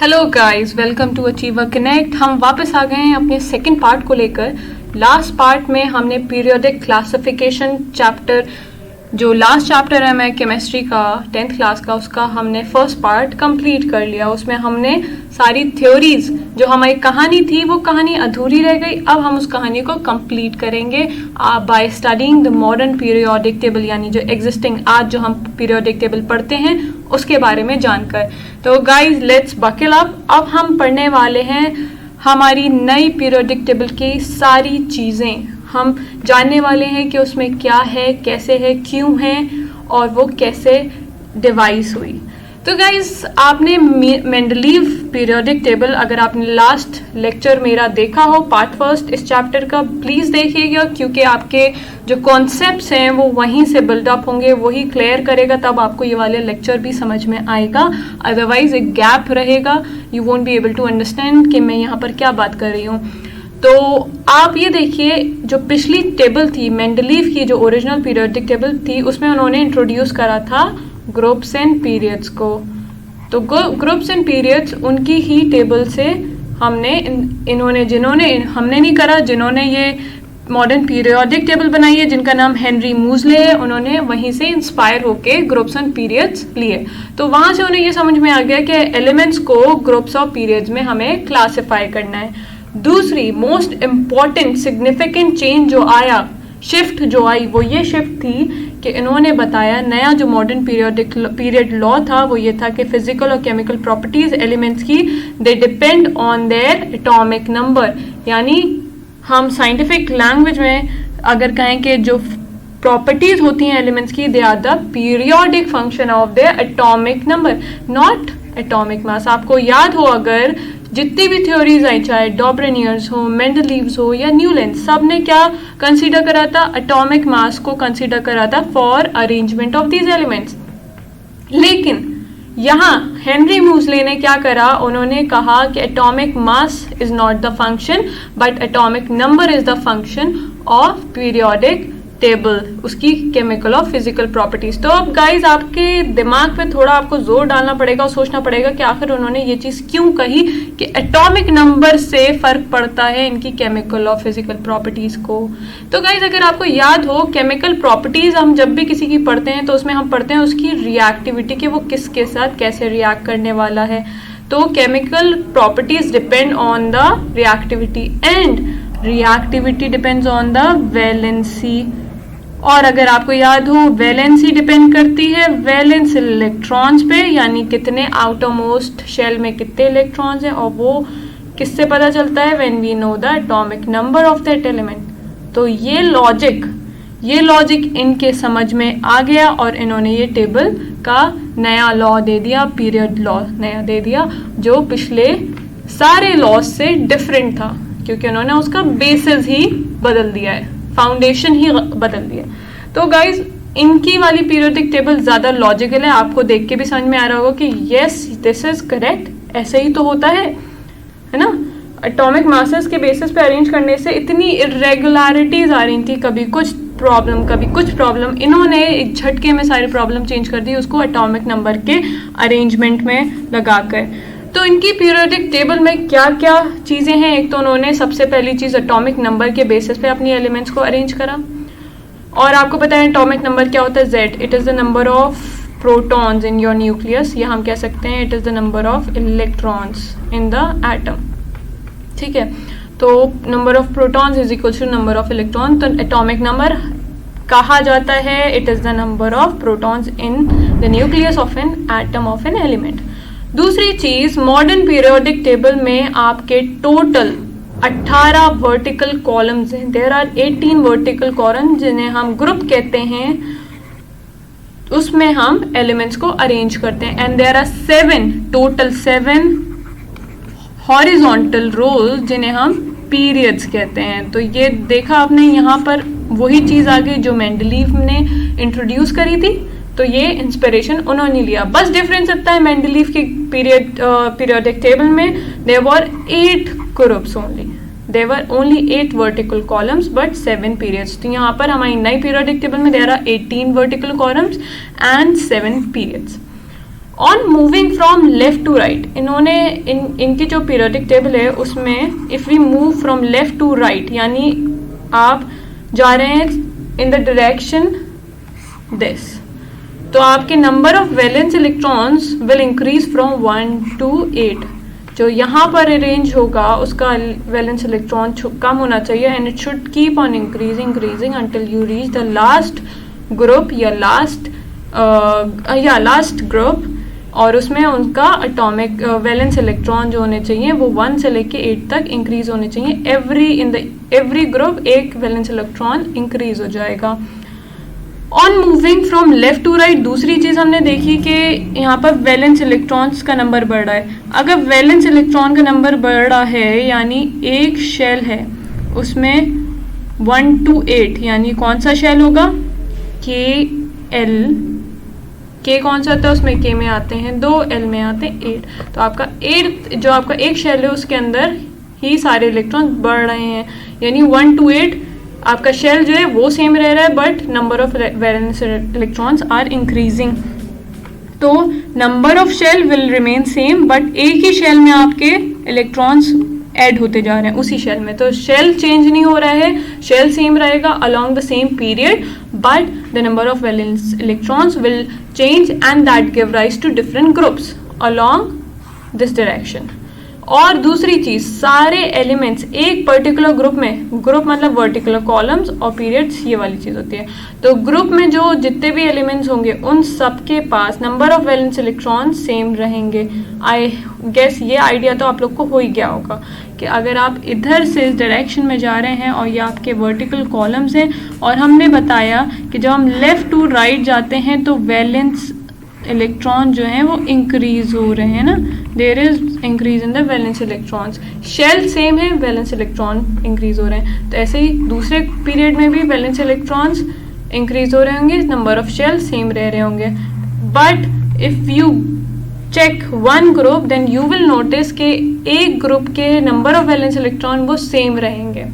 Hello guys, welcome to achiever connect. हम वापस आ गए हैं अपने सेकंड पार्ट को लेकर। लास्ट पार्ट में हमने पीरियोडिक क्लासिफिकेशन चैप्टर, जो लास्ट चैप्टर है मैं केमिस्ट्री का 10th क्लास का, उसका हमने फर्स्ट पार्ट कंप्लीट कर लिया। उसमें हमने सारी थ्योरीज, जो हमारी कहानी थी वो कहानी अधूरी रह गई। अब हम उस कहानी को कंप्लीट करेंगे by studying the modern periodic table, यानी जो एग्जिस्टिंग आज जो हम पीरियोडिक टेबल पढ़ते हैं उसके बारे में जानकर। तो गाइज लेट्स बकल अप। अब हम पढ़ने वाले हैं हमारी नई पीरियोडिक टेबल की सारी चीज़ें। हम जानने वाले हैं कि उसमें क्या है, कैसे है, क्यों है और वो कैसे डिवाइस हुई। तो गाइज आपने मेंडलीव पीरियोडिक टेबल, अगर आपने लास्ट लेक्चर मेरा देखा हो पार्ट फर्स्ट इस चैप्टर का, प्लीज़ देखिएगा, क्योंकि आपके जो कॉन्सेप्ट्स हैं वो वहीं से बिल्डअप होंगे, वही क्लियर करेगा, तब आपको ये वाले लेक्चर भी समझ में आएगा। अदरवाइज एक गैप रहेगा, you won't be able to understand कि मैं यहाँ पर क्या बात कर रही हूँ। तो आप ये देखिए, जो पिछली टेबल थी मेंडलीव की, जो ओरिजिनल पीरियोडिक टेबल थी, उसमें उन्होंने इंट्रोड्यूस करा था ग्रुप्स एंड पीरियड्स को। तो ग्रुप्स एंड पीरियड्स उनकी ही टेबल से हमने हमने नहीं करा, जिन्होंने ये मॉडर्न पीरियोडिक टेबल बनाई है, जिनका नाम हेनरी मूजले है, उन्होंने वहीं से इंस्पायर होके ग्रुप्स एंड पीरियड्स लिए। तो वहां से उन्हें ये समझ में आ गया कि एलिमेंट्स को ग्रुप्स ऑफ पीरियड्स में हमें क्लासिफाई करना है। दूसरी मोस्ट इम्पॉर्टेंट सिग्निफिकेंट चेंज जो आया, शिफ्ट जो आई, वो ये शिफ्ट थी कि इन्होंने बताया नया जो मॉडर्न पीरियड लॉ था वो ये था कि फिजिकल और केमिकल प्रॉपर्टीज एलिमेंट्स की they depend on their atomic number. यानी हम साइंटिफिक लैंग्वेज में अगर कहें कि जो प्रॉपर्टीज होती हैं एलिमेंट्स की, they are the periodic function of their atomic number, not atomic mass. आपको याद हो, अगर जितनी भी थ्योरीज आई, चाहे डॉब्रेनियर्स हो, मेंडलीव्स हो या न्यूलैंड्स, सब ने क्या कंसीडर करा था? एटॉमिक मास को कंसीडर करा था for arrangement of these elements. लेकिन यहाँ हेनरी मूजले ने क्या करा? उन्होंने कहा कि atomic mass is not the function but atomic number is the function of periodic table, उसकी केमिकल और फिजिकल प्रॉपर्टीज। तो अब गाइज आपके दिमाग पे थोड़ा आपको जोर डालना पड़ेगा और सोचना पड़ेगा कि आखिर उन्होंने ये चीज क्यों कही कि एटॉमिक नंबर से फर्क पड़ता है इनकी केमिकल और फिजिकल प्रॉपर्टीज को। तो गाइज अगर आपको याद हो, केमिकल प्रॉपर्टीज हम जब भी किसी की पढ़ते हैं तो उसमें हम पढ़ते हैं उसकी रिएक्टिविटी, कि वो किसके साथ कैसे रिएक्ट करने वाला है। तो chemical properties depend on the reactivity and reactivity depends on the valency. और अगर आपको याद हो, वैलेंसी डिपेंड करती है वैलेंस इलेक्ट्रॉन्स पे, यानी कितने आउटरमोस्ट शेल में कितने इलेक्ट्रॉन्स हैं, और वो किससे पता चलता है? When we know the atomic number of that element. तो ये लॉजिक इनके समझ में आ गया और इन्होंने ये टेबल का नया लॉ दे दिया, पीरियड लॉ नया दे दिया, जो पिछले सारे लॉज से डिफरेंट था, क्योंकि उन्होंने उसका बेसिस ही बदल दिया है, फाउंडेशन ही बदल दिया। तो गाइज इनकी वाली पीरियोडिक टेबल ज्यादा लॉजिकल है, आपको देख के भी समझ में आ रहा होगा कि यस दिस इज करेक्ट, ऐसे ही तो होता है ना। एटॉमिक मासेस के बेसिस पे अरेंज करने से इतनी इरेगुलरिटीज आ रही थी, कभी कुछ प्रॉब्लम, इन्होंने एक झटके में सारी प्रॉब्लम चेंज कर दी उसको एटॉमिक नंबर के अरेंजमेंट में लगाकर। तो इनकी पीरियोडिक टेबल में क्या क्या चीज़ें हैं? एक तो उन्होंने सबसे पहली चीज़ एटॉमिक नंबर के बेसिस पे अपनी एलिमेंट्स को अरेंज करा। और आपको पता है एटॉमिक नंबर क्या होता है? Z, it is the number of protons in your nucleus, या हम कह सकते हैं it is the number of electrons in the atom. ठीक है, तो number of protons is equal to number of electron. तो एटॉमिक नंबर कहा जाता है it is the number of protons in the nucleus of an atom of an element. दूसरी चीज, modern periodic table में आपके टोटल 18 वर्टिकल कॉलम्स हैं। There are 18 vertical column जिन्हें हम ग्रुप कहते हैं, उसमें हम एलिमेंट्स को अरेंज करते हैं। एंड देयर आर 7 हॉरिजॉन्टल रोज जिन्हें हम पीरियड्स कहते हैं। तो ये देखा आपने, यहाँ पर वही चीज आ गई जो मेंडलीव ने इंट्रोड्यूस करी थी, तो ये इंस्पिरेशन उन्होंने लिया। बस डिफरेंस इतना है, मेंडलीव की पीरियोडिक टेबल में there were 8 groups only, there were only 8 vertical columns but 7 periods. तो यहाँ पर हमारी नई पीरियोडिक टेबल में there are 18 vertical columns and 7 periods. On moving from left to right, इन्होंने इनकी जो पीरियोडिक टेबल है उसमें if we move from left to right, यानी आप जा रहे हैं इन द डायरेक्शन दिस, तो आपके number of valence electrons will increase from 1 to 8. जो यहाँ पर अरेंज होगा उसका वैलेंस इलेक्ट्रॉन कम होना चाहिए, and it should keep on increasing until you reach the last group या लास्ट ग्रुप, और उसमें उनका एटॉमिक वैलेंस इलेक्ट्रॉन जो होने चाहिए वो 1 से लेके 8 तक इंक्रीज होने चाहिए. एवरी ग्रुप एक वैलेंस इलेक्ट्रॉन इंक्रीज हो जाएगा. On moving from left to right, दूसरी चीज़ हमने देखी कि यहाँ पर वैलेंस इलेक्ट्रॉन्स का नंबर बढ़ रहा है. अगर वैलेंस इलेक्ट्रॉन का नंबर बढ़ रहा है यानी एक शेल है उसमें 1 to 8, यानी कौन सा शेल होगा, के कौन सा होता है उसमें, के में आते हैं 2, एल में आते हैं 8. तो आपका 8 जो आपका एक शेल है उसके अंदर ही सारे इलेक्ट्रॉन बढ़ रहे हैं, यानी 1 to 8 आपका शेल जो है वो सेम रह रहा है, but number of valence electrons are increasing. तो number of shell will remain same, but एक ही शेल में आपके इलेक्ट्रॉन्स ऐड होते जा रहे हैं उसी शेल में. तो शेल चेंज नहीं हो रहा है, शेल सेम रहेगा along the same period, but the number of valence electrons will change and that give rise to different groups along this direction. और दूसरी चीज, सारे एलिमेंट्स एक पर्टिकुलर ग्रुप में, ग्रुप मतलब वर्टिकुलर कॉलम्स और पीरियड्स, ये वाली चीज होती है. तो ग्रुप में जो जितने भी एलिमेंट्स होंगे उन सबके पास number of valence electron same रहेंगे. आई गेस ये आइडिया तो आप लोग को हो ही गया होगा कि अगर आप इधर से इस डायरेक्शन में जा रहे हैं और ये आपके वर्टिकल कॉलम्स हैं, और हमने बताया कि जब हम लेफ्ट टू राइट जाते हैं तो वैलेंस इलेक्ट्रॉन जो हैं वो इंक्रीज हो रहे हैं ना, there is increase in the valence electrons. Shell same है, वैलेंस इलेक्ट्रॉन इंक्रीज हो रहे हैं. तो ऐसे ही दूसरे पीरियड में भी वैलेंस इलेक्ट्रॉन्स इंक्रीज हो रहे होंगे, नंबर ऑफ शेल सेम रह रहे होंगे. But if you check one group then you will notice कि एक ग्रुप के नंबर ऑफ वैलेंस इलेक्ट्रॉन वो सेम रहेंगे.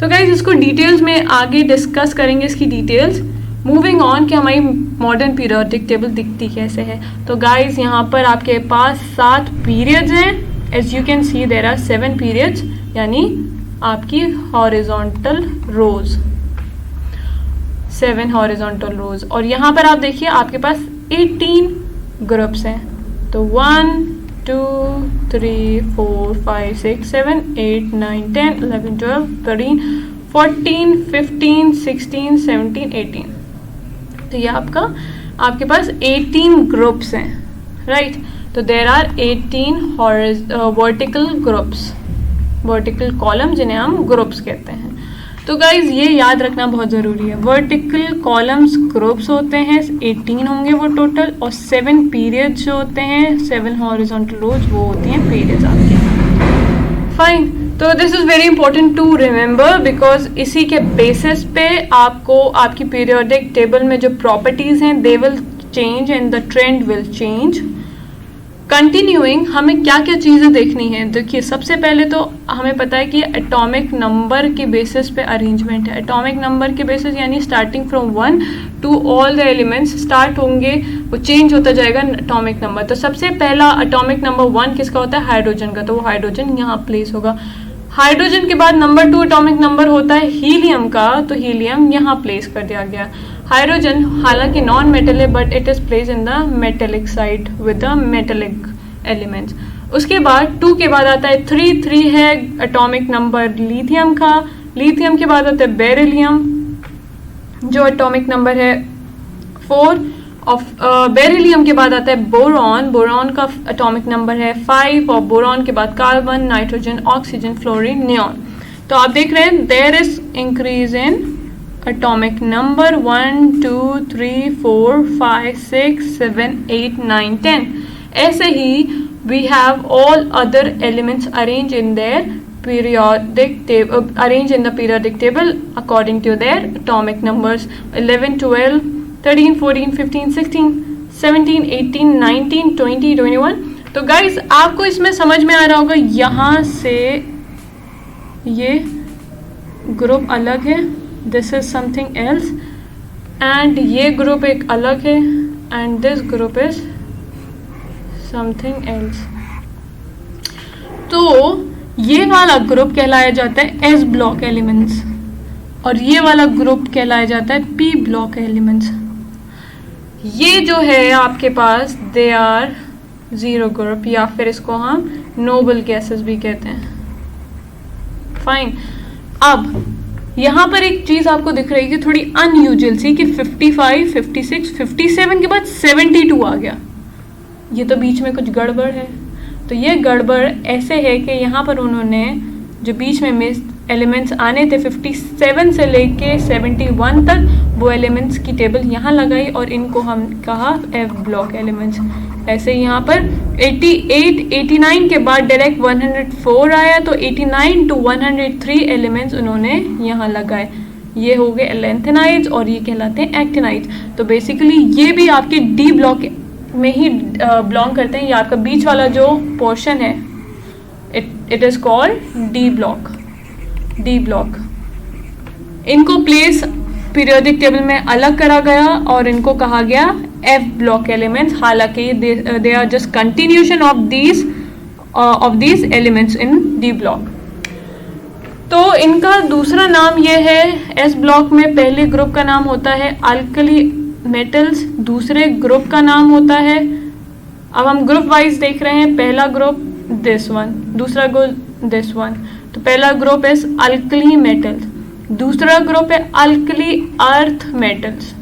तो गाइज इसको डिटेल्स में आगे डिस्कस करेंगे, इसकी डिटेल्स. मूविंग ऑन कि हमारी मॉडर्न पीरियोडिक टेबल दिखती कैसे है. तो गाइज यहाँ पर आपके पास 7 पीरियड्स हैं. As you can see there are 7 periods, यानी आपकी हॉरिजॉन्टल रोज, 7 हॉरिजॉन्टल रोज. और यहाँ पर आप देखिए आपके पास 18 ग्रुप्स हैं. तो 1 2 3 4 5 6 7 8 9 10 11 12 13 14 15 16 17 18. तो ये आपके पास 18 ग्रुप्स हैं, राइट. तो there are 18 vertical groups, vertical column जिन्हें हम ग्रुप्स कहते हैं. तो गाइज ये याद रखना बहुत ज़रूरी है, वर्टिकल कॉलम्स ग्रुप्स होते हैं, 18 होंगे वो टोटल, और 7 पीरियड्स जो होते हैं, 7 हॉरिजॉन्टल रोज वो होती हैं पीरियड्स आपके. फाइन. तो this is very important to remember, because इसी के बेसिस पे आपको आपकी पीरियोडिक टेबल में जो प्रॉपर्टीज़ हैं they will change and the trend will change. Continuing हमें क्या क्या चीज़ें देखनी है. देखिए सबसे पहले तो हमें पता है कि एटॉमिक नंबर के बेसिस पे अरेंजमेंट है. एटॉमिक नंबर के बेसिस यानी starting from 1 to all the elements start होंगे, वो चेंज होता जाएगा एटॉमिक नंबर. तो सबसे पहला एटॉमिक नंबर 1 किसका होता है, हाइड्रोजन का. तो वो हाइड्रोजन यहाँ प्लेस होगा. हाइड्रोजन के बाद नंबर 2 एटॉमिक नंबर होता है हीलियम का, तो हीलियम यहाँ प्लेस कर दिया गया. हाइड्रोजन हालांकि नॉन मेटल है but it is place in the metallic side with the metallic elements. उसके बाद 2 के बाद आता है 3 है एटॉमिक नंबर लिथियम का. लिथियम के बाद आता है बेरिलियम जो एटॉमिक नंबर है 4. ऑफ बेरिलियम के बाद आता है बोरॉन. बोरॉन का एटॉमिक नंबर है 5, और बोरॉन के बाद carbon, nitrogen, oxygen, fluorine, neon. तो आप देख रहे हैं there is increase in atomic number 1 2 3 4 5 6 7 8 9 10. ऐसे ही we have all other elements arrange in their periodic table, arranged in the periodic table according to their atomic numbers. 11 12 13 14 15 16 17 18 19 20 21. तो guys आपको इसमें समझ में आ रहा होगा, यहाँ से ये ग्रुप अलग है, this is something else, and ये ग्रुप एक अलग है, and this group is something else. तो ये वाला ग्रुप कहलाया जाता है एस ब्लॉक एलिमेंट्स और ये वाला ग्रुप कहलाया जाता है पी ब्लॉक एलिमेंट्स। ये जो है आपके पास दे आर जीरो ग्रुप या फिर इसको हम नोबल गैसेस भी कहते हैं। फाइन। अब यहाँ पर एक चीज आपको दिख रही है थोड़ी अनयूजुअल सी कि 55, 56, 57 के बाद 72 आ गया। ये तो बीच में कुछ गड़बड़ है। तो ये गड़बड़ ऐसे है कि यहाँ पर उन्होंने जो बीच में मिस एलिमेंट्स आने थे 57 से लेके 71 तक, वो एलिमेंट्स की टेबल यहाँ लगाई और इनको हम कहा एफ ब्लॉक एलिमेंट्स। ऐसे यहाँ पर 88, 89 के बाद डायरेक्ट 104 आया, तो 89 to 103 एलिमेंट्स उन्होंने यहाँ लगाए। ये हो गए लेंथेनाइड्स और ये कहलाते हैं एक्टिनाइड्स। तो बेसिकली ये भी आपके डी ब्लॉक में ही बिलोंग करते हैं। ये आपका बीच वाला जो पोर्शन है it is called D block. D block इनको प्लेस पीरियोडिक टेबल में अलग करा गया और इनको कहा गया एफ ब्लॉक एलिमेंट्स। हालांकि they are just continuation of these elements in D block. तो इनका दूसरा नाम ये है, एस ब्लॉक में पहले ग्रुप का नाम होता है अल्कली मेटल्स, दूसरे ग्रुप का नाम होता है, अब हम ग्रुप वाइज देख रहे हैं, पहला ग्रुप दिस वन, दूसरा ग्रुप दिस वन। तो पहला ग्रुप इज अल्कली मेटल्स, दूसरा ग्रुप है अल्कली अर्थ मेटल्स।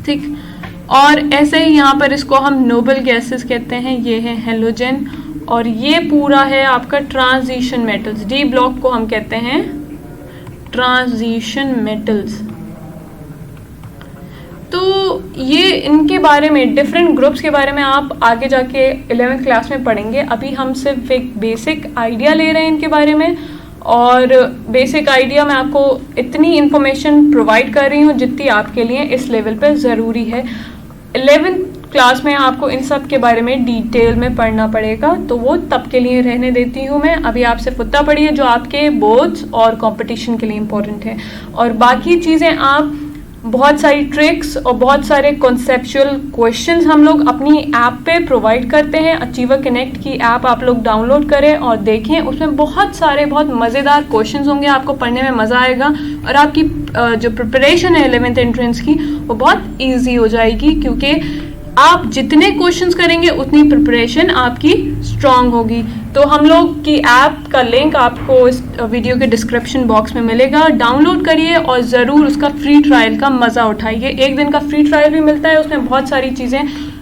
ठीक, और ऐसे ही यहाँ पर इसको हम नोबल गैसेस कहते हैं। ये है हेलोजन और ये पूरा है आपका ट्रांजिशन मेटल्स। डी ब्लॉक को हम कहते हैं ट्रांजिशन मेटल्स। तो ये इनके बारे में डिफरेंट ग्रुप्स के बारे में आप आगे जाके 11th क्लास में पढ़ेंगे। अभी हम सिर्फ एक बेसिक आइडिया ले रहे हैं इनके बारे में, और बेसिक आइडिया मैं आपको इतनी इंफॉर्मेशन प्रोवाइड कर रही हूँ जितनी आपके लिए इस लेवल पे ज़रूरी है। 11th क्लास में आपको इन सब के बारे में डिटेल में पढ़ना पड़ेगा, तो वो तब के लिए रहने देती हूँ मैं। अभी आप सिर्फ उतना पढ़िए जो आपके बोर्ड्स और कंपटीशन के लिए इम्पोर्टेंट है, और बाकी चीज़ें आप बहुत सारी ट्रिक्स और बहुत सारे कॉन्सेप्चुअल क्वेश्चंस हम लोग अपनी ऐप पे प्रोवाइड करते हैं। अचीवर कनेक्ट की ऐप आप लोग डाउनलोड करें और देखें, उसमें बहुत सारे बहुत मज़ेदार क्वेश्चंस होंगे, आपको पढ़ने में मज़ा आएगा और आपकी जो प्रिपरेशन है 11th एंट्रेंस की वो बहुत ईजी हो जाएगी, क्योंकि आप जितने क्वेश्चंस करेंगे उतनी प्रिपरेशन आपकी स्ट्रांग होगी। तो हम लोग की ऐप का लिंक आपको इस वीडियो के डिस्क्रिप्शन बॉक्स में मिलेगा, डाउनलोड करिए और ज़रूर उसका फ्री ट्रायल का मज़ा उठाइए। 1 दिन का फ्री ट्रायल भी मिलता है, उसमें बहुत सारी चीज़ें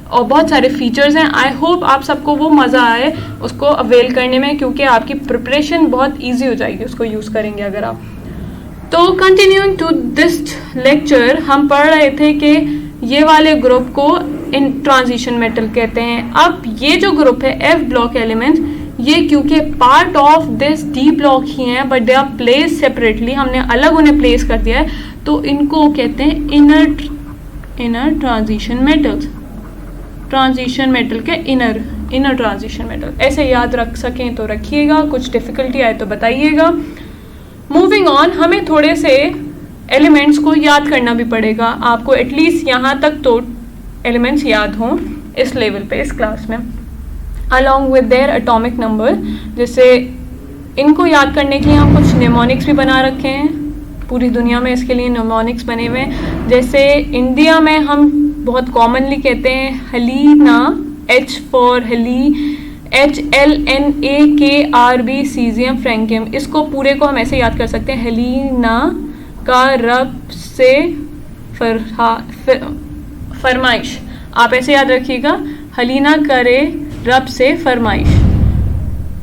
और बहुत सारे फीचर्स हैं। आई होप आप सबको वो मज़ा आए उसको अवेल करने में, क्योंकि आपकी प्रिपरेशन बहुत ईजी हो जाएगी उसको यूज़ करेंगे अगर आप। तो कंटिन्यूइंग टू दिस लेक्चर, हम पढ़ रहे थे कि ये वाले ग्रुप को इन ट्रांजिशन मेटल कहते हैं। अब ये जो ग्रुप है एफ ब्लॉक एलिमेंट्स, ये क्योंकि part of this D block ही हैं but they are place separately, हमने अलग उन्हें प्लेस कर दिया है, तो इनको कहते हैं inner transition metals. Transition metal के इनर ट्रांजिशन मेटल। ऐसे याद रख सकें तो रखिएगा, कुछ डिफिकल्टी आए तो बताइएगा। मूविंग ऑन, हमें थोड़े से एलिमेंट्स को याद करना भी पड़ेगा। आपको एटलीस्ट यहाँ तक तो एलिमेंट्स याद हों इस लेवल पे इस क्लास में, along with their atomic number. जैसे इनको याद करने के लिए हम कुछ निमोनिक्स भी बना रखे हैं, पूरी दुनिया में इसके लिए निमोनिक्स बने हुए हैं। जैसे इंडिया में हम बहुत कॉमनली कहते हैं हलीना, H फॉर हली, HLNAKRB सीजियम फ्रैंकियम। इसको पूरे को हम ऐसे याद कर सकते हैं, हलीना का रब से फरमाइश। आप ऐसे याद रखिएगा, हलीना करे रब से फरमाइश।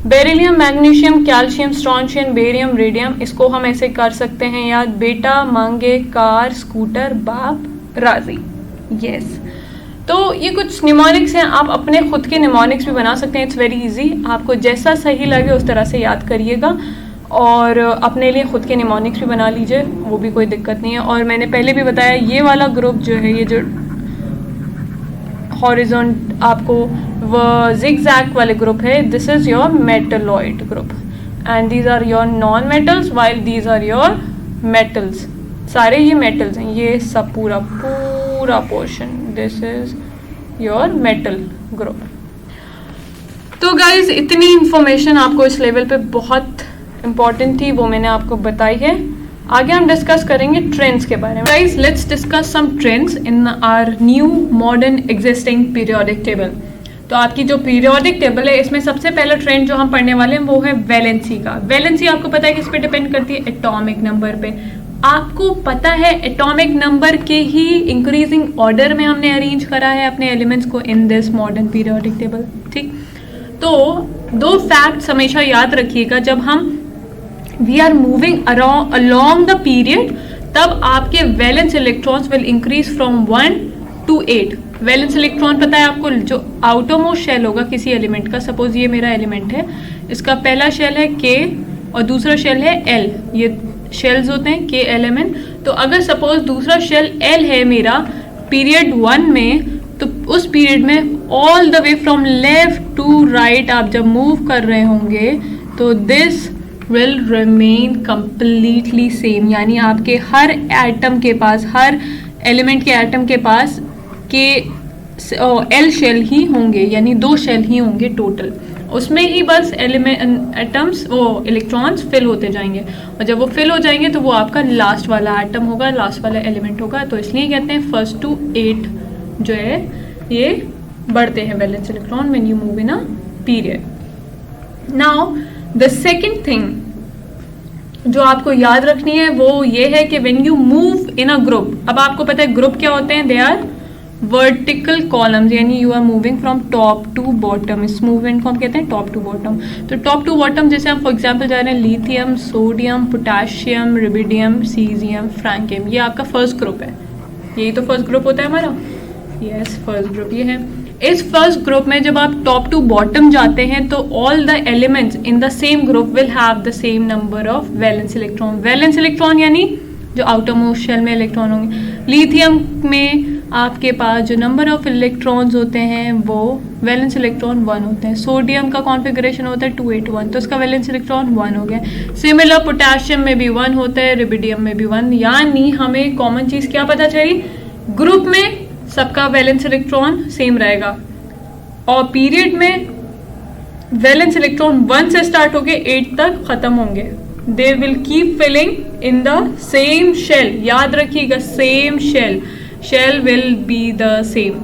Beryllium, magnesium, calcium, strontium, barium, radium, इसको हम ऐसे कर सकते हैं याद, बेटा मांगे कार, स्कूटर, बाप राजी। यस, तो ये कुछ निमोनिक्स हैं, आप अपने खुद के निमोनिक्स भी बना सकते हैं। इट्स वेरी इजी, आपको जैसा सही लगे उस तरह से याद करिएगा और अपने लिए खुद के निमोनिक्स भी बना लीजिए, वो भी कोई दिक्कत नहीं है। और मैंने पहले भी बताया, ये वाला ग्रुप जो है, ये जो हॉरिजॉन आपको वो zigzag वाले ग्रुप है, this is your metalloid group and these are your non metals while these are your metals. सारे ये मेटल्स हैं, ये सब पूरा portion, this is your metal group. तो गाइज इतनी इंफॉर्मेशन आपको इस लेवल पे बहुत इंपॉर्टेंट थी, वो मैंने आपको बताई है। आगे हम डिस्कस करेंगे ट्रेंड्स के बारे में। Guys let's discuss some trends in our new modern existing periodic table. तो आपकी जो पीरियोडिक टेबल है इसमें सबसे पहला ट्रेंड जो हम पढ़ने वाले हैं वो है वैलेंसी का। वैलेंसी आपको पता है किस पे डिपेंड करती है? एटॉमिक नंबर पे। आपको पता है एटॉमिक नंबर के ही इंक्रीजिंग ऑर्डर में हमने अरेंज करा है अपने एलिमेंट्स को in this modern periodic table. ठीक, तो दो फैक्ट्स हमेशा याद रखिएगा। जब हम we are moving along the period, तब आपके valence electrons will increase from 1 to 8। Valence electron पता है आपको, जो आउटरमोस्ट शेल होगा किसी एलिमेंट का, सपोज ये मेरा एलिमेंट है, इसका पहला शेल है K और दूसरा शेल है L। ये शेल्स होते हैं K, L, M, N। तो अगर सपोज दूसरा शेल L है मेरा पीरियड 1 में, तो उस पीरियड में all the way from left to right आप जब मूव कर रहे होंगे तो this will remain completely same. यानी आपके हर एटम के पास, हर एलिमेंट के एटम के पास के एल शेल ही होंगे, यानी 2 शेल ही होंगे टोटल। उसमें ही बस एटम्स वो इलेक्ट्रॉन्स फिल होते जाएंगे, और जब वो फिल हो जाएंगे तो वो आपका लास्ट वाला एटम होगा, लास्ट वाला एलिमेंट होगा। तो इसलिए कहते हैं 1 to 8 जो है ये बढ़ते हैं valence electron when you move in a period. Now the second thing जो आपको याद रखनी है वो ये है कि when you move in a group, अब आपको पता है ग्रुप क्या होते हैं? दे आर वर्टिकल कॉलम्स, यानी you are moving from top to bottom. इस मूवमेंट को हम कहते हैं टॉप टू बॉटम। तो टॉप टू बॉटम जैसे हम फॉर एग्जांपल जा रहे हैं lithium, sodium, potassium, rubidium, caesium, francium, ये आपका फर्स्ट ग्रुप है। यही तो फर्स्ट ग्रुप होता है हमारा। यस, फर्स्ट ग्रुप ये है। इस फर्स्ट ग्रुप में जब आप टॉप टू बॉटम जाते हैं तो all the elements in the same group will have the same number of valence electron. Valence electron यानी जो आउटर मोस्ट शेल में इलेक्ट्रॉन होंगे। लिथियम में आपके पास जो नंबर ऑफ इलेक्ट्रॉन्स होते हैं वो वैलेंस इलेक्ट्रॉन 1 होते हैं। सोडियम का कॉन्फ़िगरेशन होता है 281, तो इसका वैलेंस इलेक्ट्रॉन 1 हो गया। सिमिलर पोटेशियम में भी 1 होता है, रुबिडियम में भी 1। यानी हमें कॉमन चीज़ क्या पता चली? ग्रुप में सबका वैलेंस इलेक्ट्रॉन सेम रहेगा, और पीरियड में वैलेंस इलेक्ट्रॉन 1 से स्टार्ट होके 8 तक खत्म होंगे। They will keep filling in the same shell. याद रखिएगा, same shell, shell will be the same.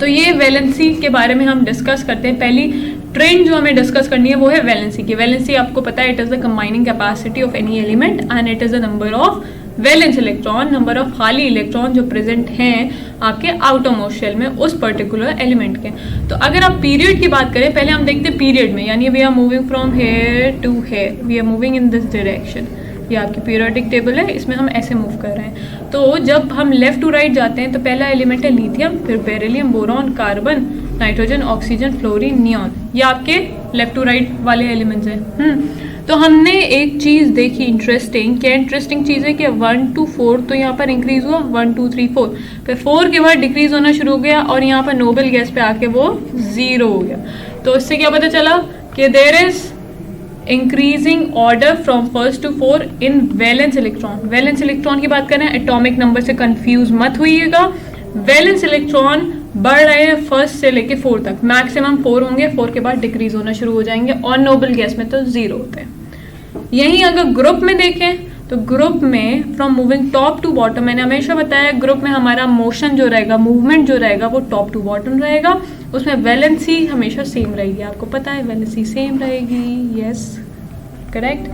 तो ये वैलेंसी के बारे में हम डिस्कस करते हैं। पहली ट्रेंड जो हमें डिस्कस करनी है वो है वैलेंसी की। वैलेंसी आपको पता है, it is the combining capacity of any element and it is the number of valence electron, number of खाली इलेक्ट्रॉन जो प्रेजेंट हैं आपके आउटर मोस्ट शेल में उस पर्टिकुलर एलिमेंट के। तो अगर आप पीरियड की बात करें, पहले हम देखते हैं पीरियड में, यानी we are moving from here to here, we are moving in this direction. ये आपकी पीरियोडिक टेबल है, इसमें हम ऐसे मूव कर रहे हैं। तो जब हम लेफ्ट टू राइट जाते हैं तो पहला एलिमेंट है लिथियम, फिर beryllium, boron, carbon, nitrogen, oxygen, fluorine, neon. ये आपके लेफ्ट टू राइट वाले एलिमेंट्स हैं। तो हमने एक चीज़ देखी इंटरेस्टिंग। क्या इंटरेस्टिंग चीज़ है कि 1 to 4 तो यहाँ पर इंक्रीज हुआ, 1 2 3 4, फिर 4 के बाद डिक्रीज होना शुरू हो गया और यहाँ पर नोबल गैस पे आके वो 0 हो गया। तो इससे क्या पता चला कि there is increasing order from 1 to 4 in valence electron. Valence electron की बात करें, एटॉमिक नंबर से कंफ्यूज मत होइएगा। वैलेंस इलेक्ट्रॉन बढ़ रहे हैं 1 से लेके 4 तक, मैक्सिमम 4 होंगे, 4 के बाद डिक्रीज होना शुरू हो जाएंगे, और नोबल गैस में तो 0 होते हैं। यहीं अगर ग्रुप में देखें तो ग्रुप में from moving top to bottom, मैंने हमेशा बताया ग्रुप में हमारा मोशन जो रहेगा, मूवमेंट जो रहेगा वो टॉप टू बॉटम रहेगा। उसमें वैलेंसी हमेशा सेम रहेगी, आपको पता है वैलेंसी सेम रहेगी। Yes, correct.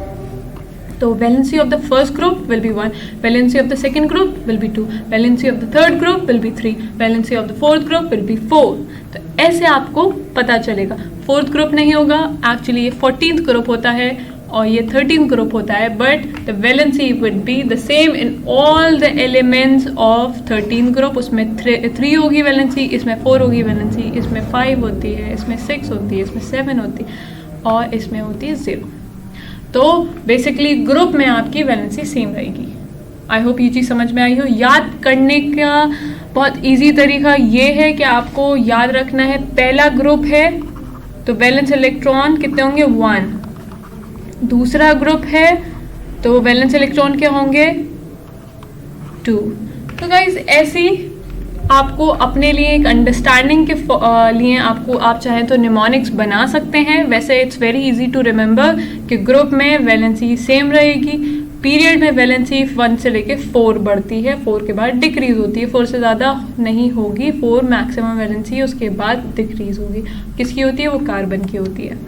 तो valency of the first group will be 1, valency of the second group will be 2, valency of the third group will be 3, valency of the fourth group will be 4। तो ऐसे आपको पता चलेगा। Fourth group नहीं होगा, actually ये 14th group होता है और ये 13th ग्रुप होता है, but the valency would be the same in all the elements of 13th group. उसमें 3 होगी वैलेंसी, इसमें 4 होगी वैलेंसी, इसमें 5 होती है, इसमें 6 होती है, इसमें 7 होती है और इसमें होती है 0। तो बेसिकली ग्रुप में आपकी वैलेंसी सेम रहेगी। आई होप ये चीज़ समझ में आई हो। याद करने का बहुत इजी तरीका ये है कि आपको याद रखना है, पहला ग्रुप है तो वैलेंस इलेक्ट्रॉन कितने होंगे 1, दूसरा ग्रुप है तो वैलेंस इलेक्ट्रॉन क्या होंगे 2। तो गाइज ऐसी आपको अपने लिए एक अंडरस्टैंडिंग के लिए आप चाहें तो निमोनिक्स बना सकते हैं। वैसे it's very easy to remember कि ग्रुप में वैलेंसी सेम रहेगी, पीरियड में वैलेंसी 1 से लेके 4 बढ़ती है, 4 के बाद डिक्रीज होती है, 4 से ज़्यादा नहीं होगी, 4 मैक्सिमम वैलेंसी, उसके बाद डिक्रीज होगी। किसकी होती है? वो कार्बन की होती है।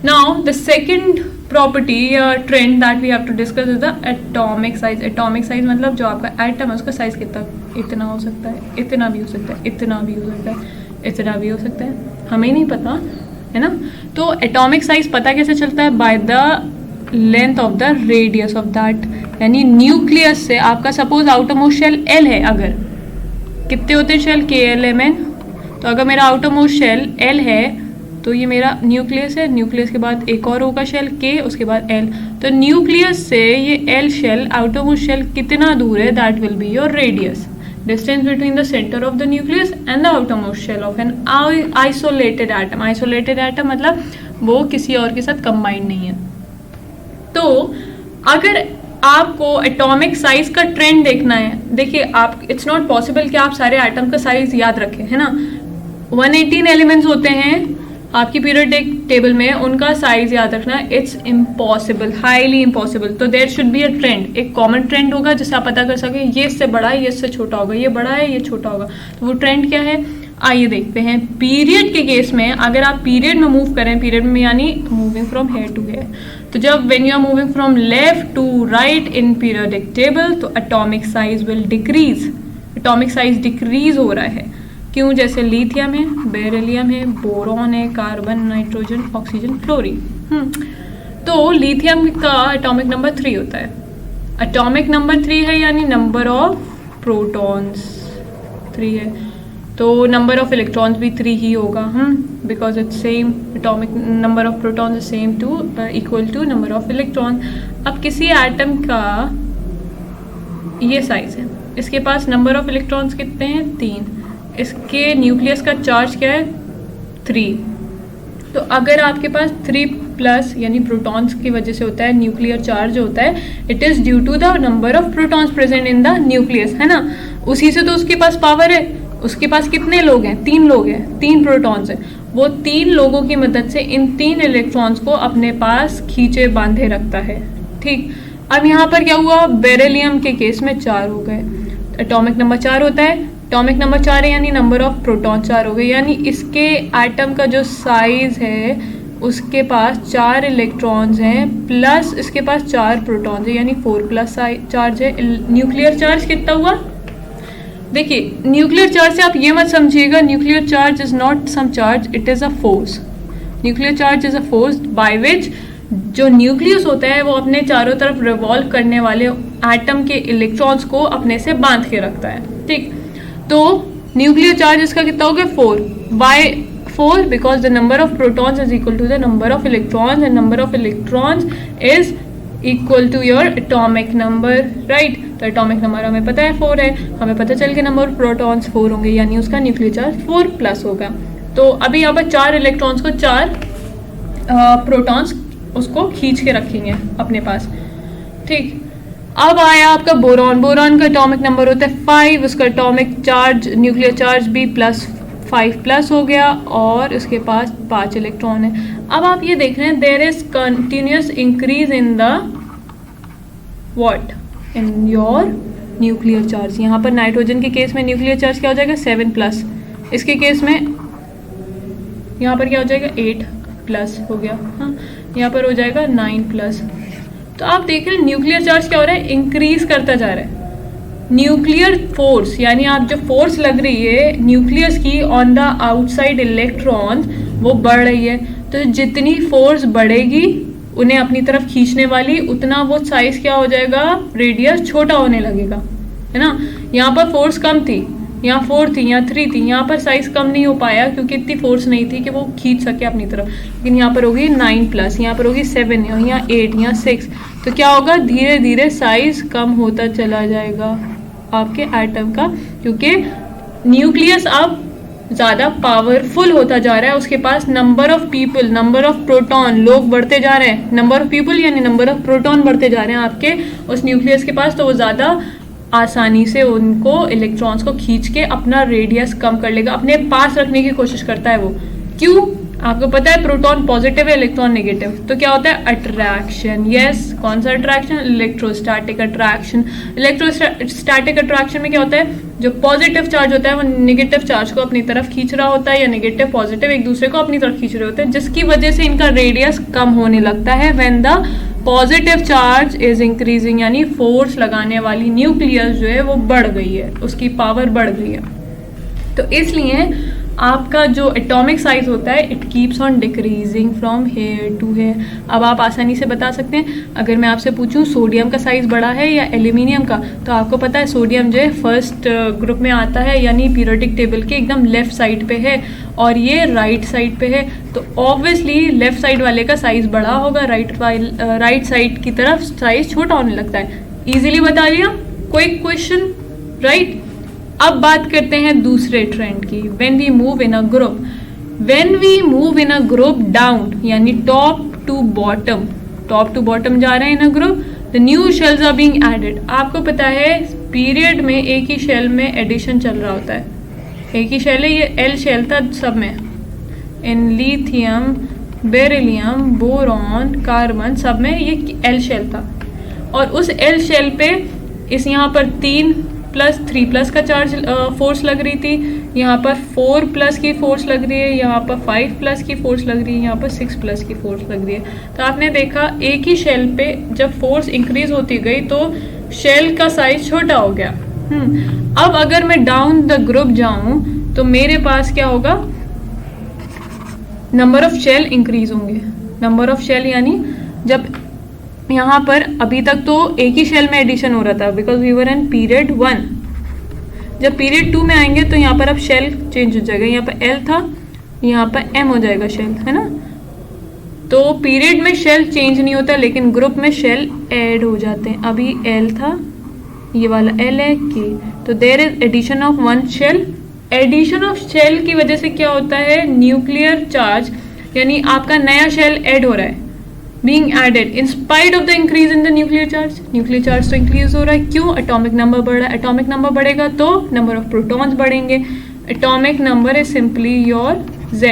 नाउ द सेकेंड प्रॉपर्टी या trend that we have to discuss is the atomic size. Atomic size मतलब जो आपका एटम है उसका साइज कितना, इतना हो सकता है, इतना भी हो सकता है, इतना भी हो सकता है, इतना भी हो सकता है, हमें नहीं पता है ना। तो एटॉमिक साइज पता कैसे चलता है? By the length of the radius of that, यानी न्यूक्लियस से आपका सपोज आउटरमोस्ट शेल एल है, अगर कितने होते हैं शेल? KLMN। तो अगर मेरा आउटरमोस्ट शेल एल है तो ये मेरा न्यूक्लियस है, न्यूक्लियस के बाद एक और होगा शेल K, उसके बाद L। तो न्यूक्लियस से ये L शेल आउटरमोस्ट शेल कितना दूर है? That will be your radius, distance between the centre of the nucleus and the outermost shell of an isolated atom. Isolated atom मतलब वो किसी और के साथ कंबाइंड नहीं है। तो अगर आपको एटॉमिक साइज का ट्रेंड देखना है, देखिए आप, इट्स नॉट पॉसिबल कि आप सारे एटम का साइज याद रखें, है ना। 118 एलिमेंट्स होते हैं आपकी पीरियोडिक टेबल में, उनका साइज याद रखना इट्स इम्पॉसिबल, हाईली इम्पॉसिबल। तो there should be a trend, एक कॉमन ट्रेंड होगा जिससे आप पता कर सकें ये इससे बड़ा है, ये इससे छोटा होगा, ये बड़ा है, ये छोटा होगा। तो वो ट्रेंड क्या है? आइए देखते हैं। पीरियड के केस में अगर आप पीरियड में मूव करें, पीरियड में यानी moving from here to here, तो जब when you are moving from left to right in periodic table तो atomic size will decrease. Atomic size decrease हो रहा है, क्यों? जैसे लिथियम है, बेरिलियम है, बोरॉन है, कार्बन, नाइट्रोजन, ऑक्सीजन, फ्लोरीन। तो लिथियम का एटॉमिक नंबर 3 होता है। एटॉमिक नंबर 3 है यानी नंबर ऑफ प्रोटॉन्स 3 है, तो नंबर ऑफ इलेक्ट्रॉन्स भी 3 ही होगा, because it's same, atomic number of protons is same to equal to number of electron. अब किसी एटम का ये साइज है, इसके पास नंबर ऑफ इलेक्ट्रॉन्स कितने हैं? 3, इसके न्यूक्लियस का चार्ज क्या है? 3। तो अगर आपके पास 3+ यानी प्रोटॉन्स की वजह से होता है न्यूक्लियर चार्ज होता है, it is due to the number of protons present in the nucleus, है ना। उसी से तो उसके पास पावर है। उसके पास कितने लोग हैं? 3 लोग हैं, 3 प्रोटॉन्स हैं। वो 3 लोगों की मदद से इन 3 इलेक्ट्रॉन्स को अपने पास खींचे बांधे रखता है, ठीक। अब यहाँ पर क्या हुआ? बेरिलियम के केस में 4 हो गए, एटॉमिक नंबर 4 होता है। एटॉमिक नंबर 4 है यानी नंबर ऑफ प्रोटॉन 4 हो गए, यानी इसके एटम का जो साइज है उसके पास 4 इलेक्ट्रॉन्स हैं प्लस इसके पास 4 प्रोटॉन्स है, यानी 4+ चार्ज है। न्यूक्लियर चार्ज कितना हुआ? देखिए, न्यूक्लियर चार्ज से आप ये मत समझिएगा nuclear charge is not some charge, it is a force. Nuclear charge is a force by which जो न्यूक्लियस होता है वो अपने चारों तरफ रिवॉल्व करने वाले एटम के इलेक्ट्रॉन्स को अपने से बांध के रखता है, ठीक। तो न्यूक्लियर चार्ज इसका कितना हो गया? 4 by 4 because the number of protons is equal to the number of electrons and number of electrons is equal to your atomic number, right. तो एटॉमिक नंबर हमें पता है 4 है, हमें पता चल के नंबर ऑफ प्रोटॉन्स 4 होंगे, यानी उसका न्यूक्लियर चार्ज 4+ होगा। तो अभी यहाँ पर 4 इलेक्ट्रॉन्स को 4 प्रोटॉन्स उसको खींच के रखेंगे अपने पास, ठीक। अब आया आपका बोरॉन। बोरॉन का एटॉमिक नंबर होता है 5, उसका एटॉमिक चार्ज न्यूक्लियर चार्ज भी +5+ हो गया और उसके पास 5 इलेक्ट्रॉन है। अब आप ये देख रहे हैं there is continuous increase in the what? In your nuclear charge. यहाँ पर नाइट्रोजन के केस में न्यूक्लियर चार्ज क्या हो जाएगा? 7+। इसके केस में यहाँ पर क्या हो जाएगा? 8+ हो गया, हाँ। यहाँ पर हो जाएगा 9+। तो आप देख रहे हैं न्यूक्लियर चार्ज क्या हो रहा है? इंक्रीज करता जा रहा है। न्यूक्लियर फोर्स यानी आप जो फोर्स लग रही है न्यूक्लियस की ऑन द आउटसाइड इलेक्ट्रॉन्स वो बढ़ रही है। तो जितनी फोर्स बढ़ेगी उन्हें अपनी तरफ खींचने वाली, उतना वो साइज क्या हो जाएगा? रेडियस छोटा होने लगेगा, है ना। यहाँ पर फोर्स कम थी, यहाँ 4 थी, यहाँ 3 थी, यहाँ पर साइज कम नहीं हो पाया क्योंकि इतनी फोर्स नहीं थी कि वो खींच सके अपनी तरफ। लेकिन यहाँ पर होगी 9+, यहाँ पर होगी 7, यहाँ 8, यहाँ 6। तो क्या होगा? धीरे धीरे साइज कम होता चला जाएगा आपके एटम का, क्योंकि न्यूक्लियस अब ज़्यादा पावरफुल होता जा रहा है। उसके पास number of people, number of proton, लोग बढ़ते जा रहे हैं। नंबर ऑफ पीपल यानी नंबर ऑफ प्रोटॉन बढ़ते जा रहे हैं आपके उस न्यूक्लियस के पास, तो वो ज़्यादा आसानी से उनको इलेक्ट्रॉन्स को खींच के अपना रेडियस कम कर लेगा, अपने पास रखने की कोशिश करता है वो। क्यों? आपको पता है प्रोटॉन पॉजिटिव है, इलेक्ट्रॉन नेगेटिव, तो क्या होता है? अट्रैक्शन। यस, कौन सा attraction? Electrostatic attraction. Electrostatic attraction में क्या होता है? जो पॉजिटिव चार्ज होता है वो नेगेटिव चार्ज को अपनी तरफ खींच रहा होता है, या नेगेटिव पॉजिटिव एक दूसरे को अपनी तरफ खींच रहे होते हैं, जिसकी वजह से इनका रेडियस कम होने लगता है when the positive charge is increasing, यानी फोर्स लगाने वाली न्यूक्लियस जो है वो बढ़ गई है, उसकी पावर बढ़ गई है। तो इसलिए आपका जो एटॉमिक साइज होता है it keeps on decreasing from here to here. अब आप आसानी से बता सकते हैं, अगर मैं आपसे पूछूं सोडियम का साइज बड़ा है या एल्यूमिनियम का, तो आपको पता है सोडियम जो है फर्स्ट ग्रुप में आता है, यानी पीरियोडिक टेबल के एकदम लेफ्ट साइड पे है, और ये राइट साइड पे है। तो ऑब्वियसली लेफ्ट साइड वाले का साइज बड़ा होगा, राइट साइड की तरफ साइज छोटा होने लगता है। इजीली बता लिया, क्विक क्वेश्चन, राइट। अब बात करते हैं दूसरे ट्रेंड की। When we move in a group down, यानी टॉप टू बॉटम जा रहे हैं in a group, the new shells are being added. आपको पता है पीरियड में एक ही शेल में एडिशन चल रहा होता है, एक ही शेल है, ये एल शेल था सब में, इन लिथियम, बेरिलियम, बोरॉन, कार्बन, सब में ये एल शेल था। और उस एल शेल पे इस यहाँ पर 3+3+ का चार्ज फोर्स लग रही थी, यहाँ पर 4+ की फोर्स लग रही है, यहाँ पर 5+ की फोर्स लग रही है, यहाँ पर 6+ की फोर्स लग रही है। तो आपने देखा एक ही शेल पे जब फोर्स इंक्रीज होती गई तो शेल का साइज छोटा हो गया। अब अगर मैं डाउन द ग्रुप जाऊं तो मेरे पास क्या होगा? नंबर ऑफ शेल इंक्रीज होंगे। नंबर ऑफ शेल यानी जब यहाँ पर अभी तक तो एक ही शेल में एडिशन हो रहा था, because we were in period 1। जब पीरियड 2 में आएंगे तो यहाँ पर अब शेल चेंज हो जाएगा, यहाँ पर एल था, यहाँ पर एम हो जाएगा शेल, है ना। तो पीरियड में शेल चेंज नहीं होता, लेकिन ग्रुप में शेल ऐड हो जाते हैं। अभी एल था, ये वाला एल है के, तो there is addition of 1 shell. Addition of shell की वजह से क्या होता है? न्यूक्लियर चार्ज, यानी आपका नया शेल ऐड हो रहा है, being added in spite of the increase in the nuclear charge। Nuclear charge तो इंक्रीज हो रहा है, क्यों? एटॉमिक नंबर बढ़ रहा है। एटॉमिक नंबर बढ़ेगा तो नंबर ऑफ प्रोटॉन्स बढ़ेंगे। Atomic number is simply your Z।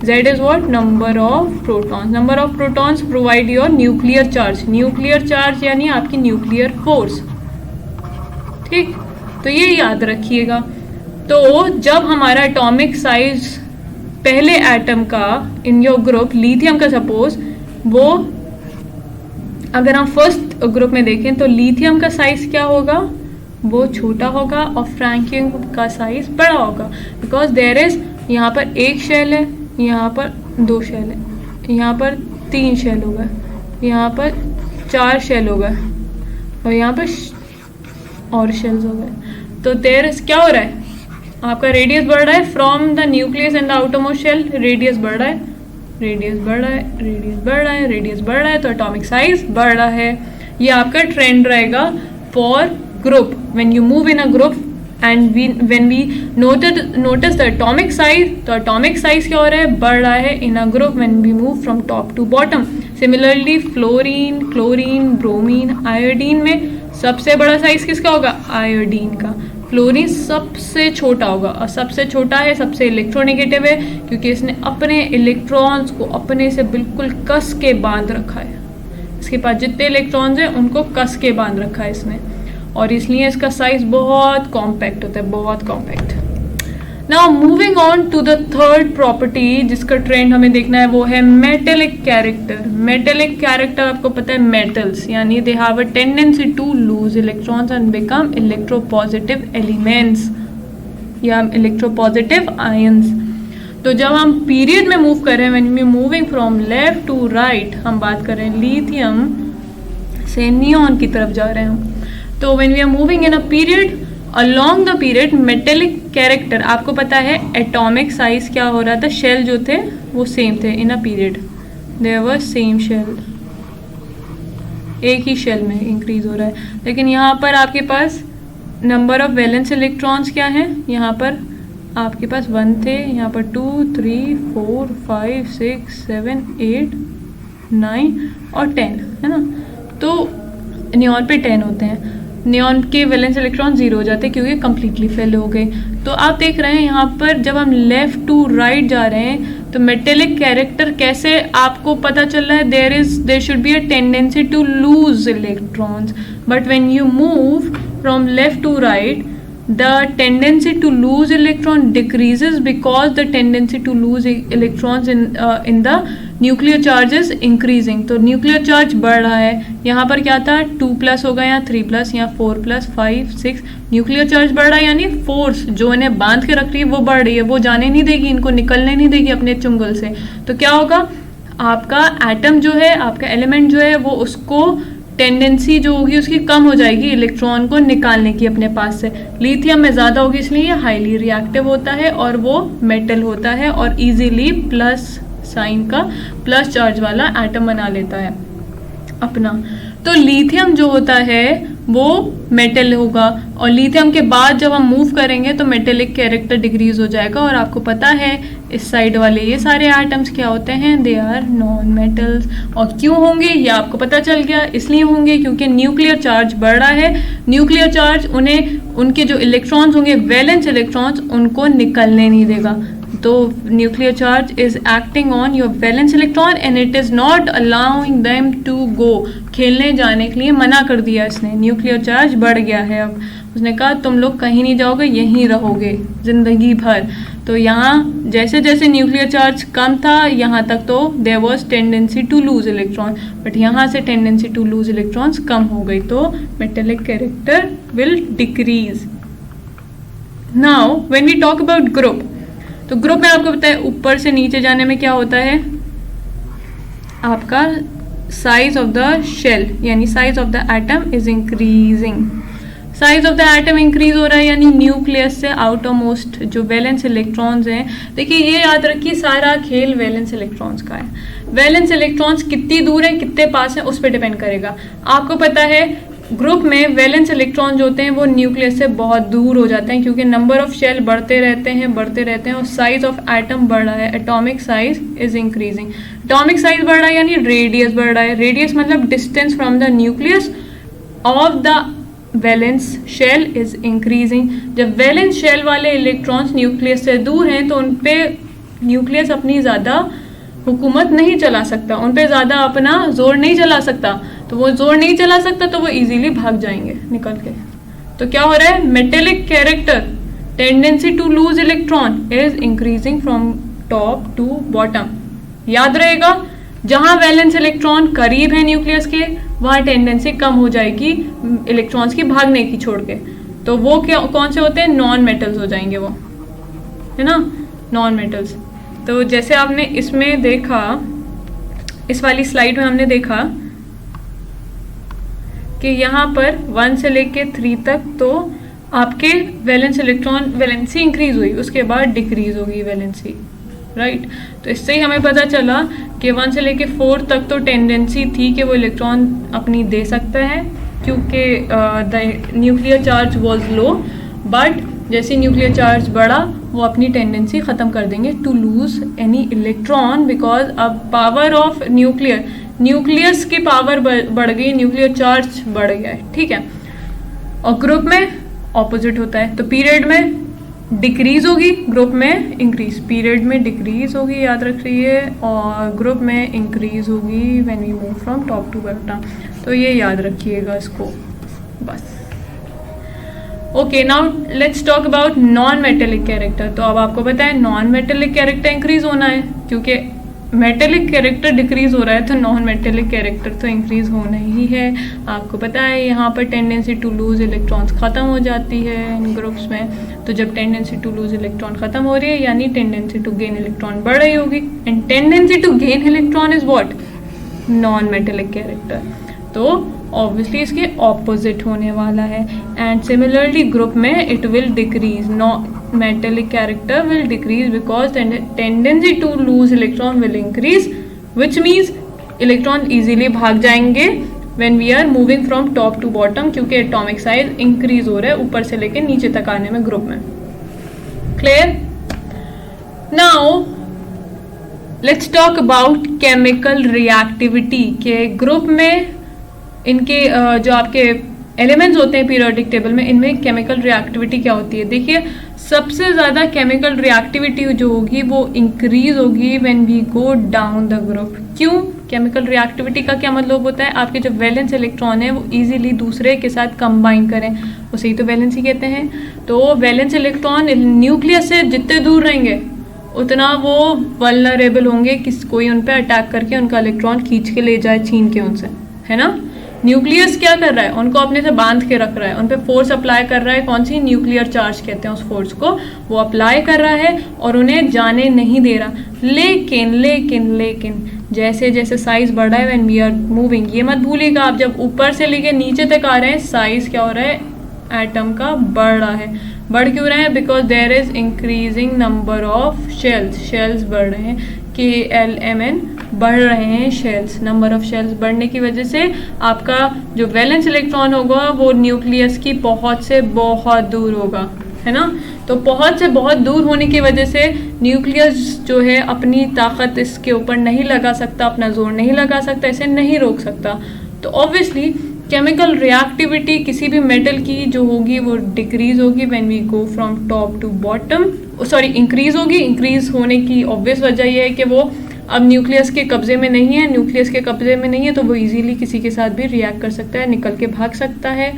Z is what? Number of protons। Number of protons provide your nuclear charge। Nuclear charge यानी आपकी न्यूक्लियर फोर्स, ठीक। तो ये याद रखिएगा। तो जब हमारा एटॉमिक साइज पहले एटम का इन योर ग्रुप लिथियम का सपोज, वो अगर हम फर्स्ट ग्रुप में देखें तो लिथियम का साइज क्या होगा? वो छोटा होगा, और फ्रैंकियम का साइज बड़ा होगा, बिकॉज देयर इज यहाँ पर एक शेल है, यहाँ पर 2 शेल है, यहाँ पर 3 शेल होगा, यहाँ पर 4 शेल होगा, और यहाँ पर और शेल्स हो गए। तो देयर इज क्या हो रहा है? आपका रेडियस बढ़ रहा है from the nucleus and the outermost shell, radius बढ़ रहा है, रेडियस बढ़ रहा है, रेडियस बढ़ रहा है, रेडियस बढ़ रहा है, तो एटॉमिक साइज बढ़ रहा है। ये आपका ट्रेंड रहेगा for group when you move in a group and when we notice the atomic size. तो एटॉमिक साइज क्या हो रहा है? बढ़ रहा है in a group when we move from top to bottom. Similarly fluorine, chlorine, bromine, iodine में सबसे बड़ा साइज किसका होगा? आयोडीन का। फ्लोरीन सबसे छोटा होगा, और सबसे छोटा है, सबसे इलेक्ट्रोनेगेटिव है, क्योंकि इसने अपने इलेक्ट्रॉन्स को अपने से बिल्कुल कस के बांध रखा है। इसके पास जितने इलेक्ट्रॉन्स हैं उनको कस के बांध रखा है इसने, और इसलिए इसका साइज बहुत कॉम्पैक्ट होता है, बहुत compact. Now moving on to the third property जिसका ट्रेंड हमें देखना है, वो है मेटेलिक कैरेक्टर। मेटेलिक कैरेक्टर आपको पता है मेटल्स, यानी they have a tendency to lose electrons and become electropositive elements या इलेक्ट्रोपॉजिटिव आयंस। तो जब हम पीरियड में मूव कर रहे हैं, when we moving from left to right, हम बात कर रहे हैं लिथियम से नियॉन की तरफ जा रहे हैं हम। तो when we are moving in a period, along the period metallic character, आपको पता है एटॉमिक साइज क्या हो रहा था? शेल जो थे वो सेम थे in a period, there were same shell, एक ही शेल में इंक्रीज हो रहा है। लेकिन यहाँ पर आपके पास नंबर ऑफ वैलेंस इलेक्ट्रॉन्स क्या हैं? यहाँ पर आपके पास 1 थे, यहाँ पर 2, 3, 4, 5, 6, 7, 8, 9 और 10, है ना। तो नियॉन पे 10 होते हैं। नियॉन के वैलेंस इलेक्ट्रॉन 0 हो जाते हैं क्योंकि कंप्लीटली फिल हो गए। तो आप देख रहे हैं यहाँ पर जब हम लेफ्ट टू राइट जा रहे हैं तो मेटेलिक कैरेक्टर कैसे आपको पता चल रहा है, there should be a tendency to lose electrons, but when you move from left to right the tendency to lose electron decreases because the tendency to lose electrons in the nuclear charge is increasing। तो nuclear charge बढ़ रहा है, यहाँ पर क्या था 2+ होगा, यहाँ 3+, यहाँ 4+, 5, 6, न्यूक्लियर चार्ज बढ़ रहा है यानी फोर्स जो इन्हें बांध के रख रही है वो बढ़ रही है, वो जाने नहीं देगी, इनको निकलने नहीं देगी अपने चुंगल से। तो क्या होगा, आपका एटम जो है, आपका एलिमेंट जो है वो उसको टेंडेंसी जो होगी उसकी कम हो जाएगी इलेक्ट्रॉन को निकालने की अपने पास से। लिथियम में ज़्यादा होगी इसलिए ये हाईली रिएक्टिव होता है और वो मेटल होता है और इजीली प्लस साइन का प्लस चार्ज वाला एटम बना लेता है अपना। तो लिथियम जो होता है वो मेटल होगा और लिथियम के बाद जब हम मूव करेंगे तो मेटेलिक कैरेक्टर डिक्रीज हो जाएगा। और आपको पता है इस साइड वाले ये सारे एटम्स क्या होते हैं, दे आर नॉन मेटल्स। और क्यों होंगे ये आपको पता चल गया, इसलिए होंगे क्योंकि न्यूक्लियर चार्ज बढ़ रहा है। न्यूक्लियर चार्ज उन्हें उनके जो इलेक्ट्रॉन्स होंगे वैलेंस इलेक्ट्रॉन्स उनको निकलने नहीं देगा। तो nuclear charge is acting on your valence electron and it is not allowing them to go, खेलने जाने के लिए मना कर दिया इसने। न्यूक्लियर चार्ज बढ़ गया है, अब उसने कहा तुम लोग कहीं नहीं जाओगे, यहीं रहोगे जिंदगी भर। तो यहाँ जैसे जैसे न्यूक्लियर चार्ज कम था यहाँ तक तो there was tendency to lose electron, but यहाँ से टेंडेंसी टू लूज इलेक्ट्रॉन्स कम हो गई तो metallic character will decrease. Now when we talk about group, तो ग्रुप में आपको पता है ऊपर से नीचे जाने में क्या होता है, आपका साइज ऑफ द शेल यानी size of the atom is increasing. Size of the atom increase हो रहा है यानी न्यूक्लियस से आउटर मोस्ट जो वैलेंस इलेक्ट्रॉन्स हैं, देखिए ये याद रखिए सारा खेल वैलेंस इलेक्ट्रॉन्स का है। वैलेंस इलेक्ट्रॉन्स कितनी दूर हैं कितने पास हैं उस पर डिपेंड करेगा। आपको पता है ग्रुप में वैलेंस इलेक्ट्रॉन जो होते हैं वो न्यूक्लियस से बहुत दूर हो जाते हैं क्योंकि नंबर ऑफ शेल बढ़ते रहते हैं और साइज ऑफ एटम बढ़ रहा है, atomic size is increasing. Atomic size बढ़ रहा है यानी रेडियस बढ़ रहा है। रेडियस मतलब distance from the nucleus of the valence shell is increasing. जब वैलेंस शेल वाले इलेक्ट्रॉन्स न्यूक्लियस से दूर हैं तो उन पे न्यूक्लियस अपनी ज़्यादा हुकूमत नहीं चला सकता, उन पे ज़्यादा अपना जोर नहीं चला सकता। तो वो जोर नहीं चला सकता तो वो इजीली भाग जाएंगे निकल के। तो क्या हो रहा है, metallic character tendency to lose electron is increasing from top to bottom. याद रहेगा जहां वैलेंस इलेक्ट्रॉन करीब है न्यूक्लियस के वहां टेंडेंसी कम हो जाएगी इलेक्ट्रॉन्स की भागने की छोड़ के। तो वो क्या कौन से होते हैं, नॉन मेटल्स हो जाएंगे वो, है ना, नॉन मेटल्स। तो जैसे आपने इसमें देखा, इस वाली स्लाइड में हमने देखा कि यहाँ पर 1 से लेके 3 तक तो आपके वैलेंस इलेक्ट्रॉन वैलेंसी इंक्रीज हुई, उसके बाद डिक्रीज होगी वैलेंसी, राइट। तो इससे ही हमें पता चला कि 1 से लेके 4 तक तो टेंडेंसी थी कि वो इलेक्ट्रॉन अपनी दे सकता है क्योंकि the nuclear charge was low, but जैसे न्यूक्लियर चार्ज बढ़ा वो अपनी टेंडेंसी ख़त्म कर देंगे to lose any electron because अब पावर ऑफ न्यूक्लियस की पावर बढ़ गई, न्यूक्लियर चार्ज बढ़ गया है, ठीक है। और ग्रुप में ऑपोजिट होता है, तो पीरियड में डिक्रीज होगी, ग्रुप में इंक्रीज, पीरियड में डिक्रीज होगी याद रखिए, और ग्रुप में इंक्रीज होगी when we move from top to bottom. तो ये याद रखिएगा इसको बस। Okay, now let's talk about non metallic character. तो अब आपको पता है नॉन मेटेलिक कैरेक्टर इंक्रीज होना है क्योंकि मेटेलिक कैरेक्टर डिक्रीज हो रहा है तो नॉन मेटेलिक कैरेक्टर तो इंक्रीज होना ही है। आपको पता है यहाँ पर टेंडेंसी टू लूज इलेक्ट्रॉन्स ख़त्म हो जाती है इन ग्रुप्स में। तो जब टेंडेंसी टू लूज इलेक्ट्रॉन ख़त्म हो रही है यानी टेंडेंसी टू गेन इलेक्ट्रॉन बढ़ रही होगी, and tendency to gain electron is what, non metallic character. तो ऑब्वियसली इसके ऑपोजिट होने वाला है। एंड सिमिलरली ग्रुप में it will decrease, metallic character will decrease because tendency to lose electron will increase, which means electron easily भाग जाएंगे when we are moving from top to bottom क्योंकि atomic size increase हो रहा है ऊपर से लेकर नीचे तक आने में ग्रुप में। Clear? Now let's talk about chemical reactivity के ग्रुप में इनके जो आपके एलिमेंट्स होते हैं पीरियोडिक टेबल में, इनमें केमिकल रिएक्टिविटी क्या होती है। देखिए सबसे ज़्यादा केमिकल रिएक्टिविटी जो होगी वो इंक्रीज होगी when we go down the group. क्यों? केमिकल रिएक्टिविटी का क्या मतलब होता है, आपके जो वैलेंस इलेक्ट्रॉन है वो इजीली दूसरे के साथ कंबाइन करें, उसे ही तो वैलेंसी कहते हैं। तो वैलेंस इलेक्ट्रॉन न्यूक्लियस से जितने दूर रहेंगे उतना वो वल्नरेबल होंगे कि कोई उन पर अटैक करके उनका इलेक्ट्रॉन खींच के ले जाए, छीन के उनसे, है ना। न्यूक्लियस क्या कर रहा है, उनको अपने से बांध के रख रहा है, उन पे फोर्स अप्लाई कर रहा है, कौन सी, न्यूक्लियर चार्ज कहते हैं उस फोर्स को, वो अप्लाई कर रहा है और उन्हें जाने नहीं दे रहा। लेकिन लेकिन लेकिन जैसे जैसे साइज बढ़ रहा है व्हेन वी आर मूविंग, ये मत भूलिएगा आप जब ऊपर से लेके नीचे तक आ रहे हैं साइज क्या हो रहा है, एटम का बढ़ रहा है। बढ़ क्यों रहा है, because there is increasing number of shells बढ़ रहे हैं, KLMN बढ़ रहे हैं शेल्स, नंबर ऑफ शेल्स बढ़ने की वजह से आपका जो वैलेंस इलेक्ट्रॉन होगा वो न्यूक्लियस की पहुंच से बहुत दूर होगा, है ना। तो पहुंच से बहुत दूर होने की वजह से न्यूक्लियस जो है अपनी ताकत इसके ऊपर नहीं लगा सकता, अपना जोर नहीं लगा सकता, इसे नहीं रोक सकता। तो ऑब्वियसली केमिकल रिएक्टिविटी किसी भी मेटल की जो होगी वो डिक्रीज होगी when we go from top to bottom, sorry increase होगी। इंक्रीज होने की ऑब्वियस वजह यह है कि वो अब न्यूक्लियस के कब्जे में नहीं है, न्यूक्लियस के कब्जे में नहीं है तो वो इजीली किसी के साथ भी रिएक्ट कर सकता है, निकल के भाग सकता है।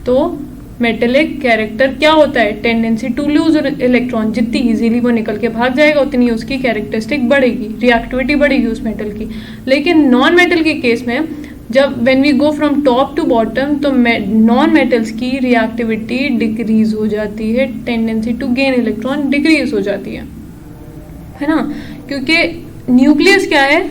तो मेटेलिक कैरेक्टर क्या होता है, टेंडेंसी टू लूज इलेक्ट्रॉन, जितनी इजीली वो निकल के भाग जाएगा उतनी उसकी कैरेक्टरिस्टिक बढ़ेगी, रिएक्टिविटी बढ़ेगी उस मेटल की। लेकिन नॉन मेटल के केस में जब when we go from top to bottom तो नॉन मेटल्स की रिएक्टिविटी डिक्रीज हो जाती है, tendency to gain electron decrease हो जाती है ना। क्योंकि न्यूक्लियस क्या है,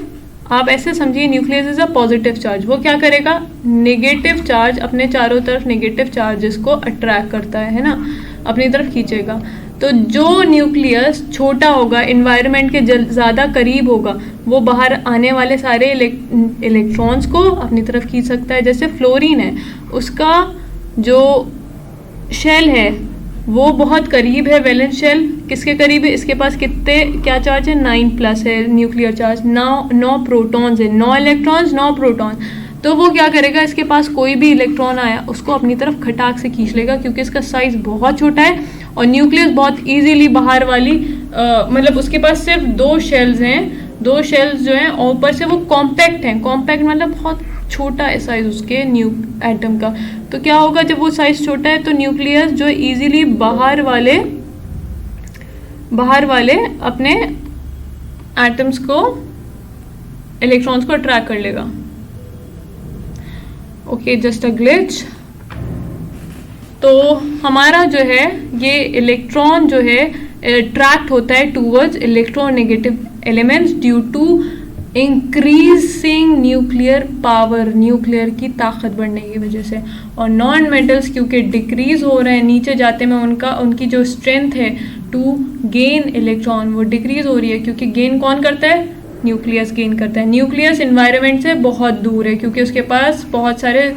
आप ऐसे समझिए nucleus is a positive charge, वो क्या करेगा, नेगेटिव चार्ज अपने चारों तरफ नेगेटिव चार्जेस को अट्रैक्ट करता है ना, अपनी तरफ खींचेगा। तो जो न्यूक्लियस छोटा होगा, इन्वायरमेंट के ज़्यादा करीब होगा, वो बाहर आने वाले सारे इलेक्ट्रॉन्स को अपनी तरफ खींच सकता है। जैसे फ्लोरीन है, उसका जो शेल है वो बहुत करीब है, वैलेंस शेल किसके करीब है, इसके पास कितने क्या चार्ज है, 9+ है न्यूक्लियर चार्ज, 9 प्रोटॉन्स है, 9 इलेक्ट्रॉन्स 9 प्रोटॉन। तो वो क्या करेगा, इसके पास कोई भी इलेक्ट्रॉन आया उसको अपनी तरफ खटाक से खींच लेगा क्योंकि इसका साइज बहुत छोटा है और न्यूक्लियस बहुत इजीली बाहर वाली मतलब उसके पास सिर्फ 2 शेल्स हैं, 2 शेल्स जो हैं और ऊपर से वो कॉम्पैक्ट हैं, कॉम्पैक्ट मतलब बहुत छोटा है साइज उसके एटम का। तो क्या होगा, जब वो साइज छोटा है तो न्यूक्लियस जो इजीली बाहर वाले अपने एटम्स को, इलेक्ट्रॉन्स को अट्रैक्ट कर लेगा। Okay, just a glitch. तो हमारा जो है ये इलेक्ट्रॉन जो है अट्रैक्ट होता है towards electronegative elements due to increasing nuclear power, nuclear की ताकत बढ़ने की वजह से। और नॉन मेटल्स क्योंकि डिक्रीज हो रहे हैं, नीचे जाते में उनकी जो स्ट्रेंथ है टू गेन इलेक्ट्रॉन वो डिक्रीज हो रही है, क्योंकि गेन कौन करता है, न्यूक्लियस गेन करता है। न्यूक्लियस इन्वायरमेंट से बहुत दूर है क्योंकि उसके पास बहुत सारे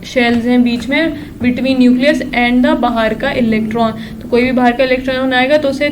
शेल्स हैं बीच में, बिटवीन न्यूक्लियस एंड द बाहर का इलेक्ट्रॉन। तो कोई भी बाहर का इलेक्ट्रॉन आएगा तो उसे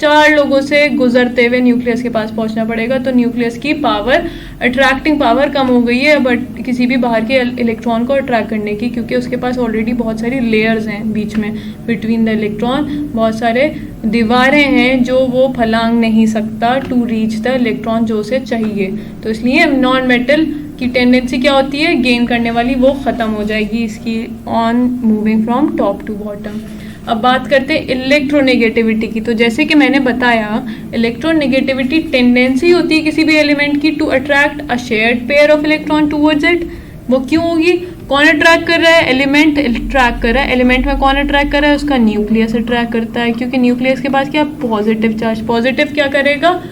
4 लोगों से गुजरते हुए न्यूक्लियस के पास पहुंचना पड़ेगा। तो न्यूक्लियस की पावर, अट्रैक्टिंग पावर कम हो गई है बट किसी भी बाहर के इलेक्ट्रॉन को अट्रैक्ट करने की, क्योंकि उसके पास ऑलरेडी बहुत सारी लेयर्स हैं बीच में, बिटवीन द इलेक्ट्रॉन बहुत सारे दीवारें हैं जो वो फलांग नहीं सकता टू रीच द इलेक्ट्रॉन जो उसे चाहिए। तो इसलिए नॉन मेटल की टेंडेंसी क्या होती है, गेन करने वाली, वो ख़त्म हो जाएगी इसकी on moving from top to bottom. अब बात करते हैं इलेक्ट्रोनेगेटिविटी की। तो जैसे कि मैंने बताया, इलेक्ट्रोनेगेटिविटी टेंडेंसी होती है किसी भी एलिमेंट की to attract a shared pair of electron towards it. वो क्यों होगी, कौन अट्रैक्ट कर रहा है, एलिमेंट अट्रैक्ट कर रहा है। एलिमेंट में कौन अट्रैक्ट कर रहा है, उसका न्यूक्लियस अट्रैक्ट करता है, क्योंकि न्यूक्लियस के पास क्या, पॉजिटिव चार्ज। पॉजिटिव क्या करेगा,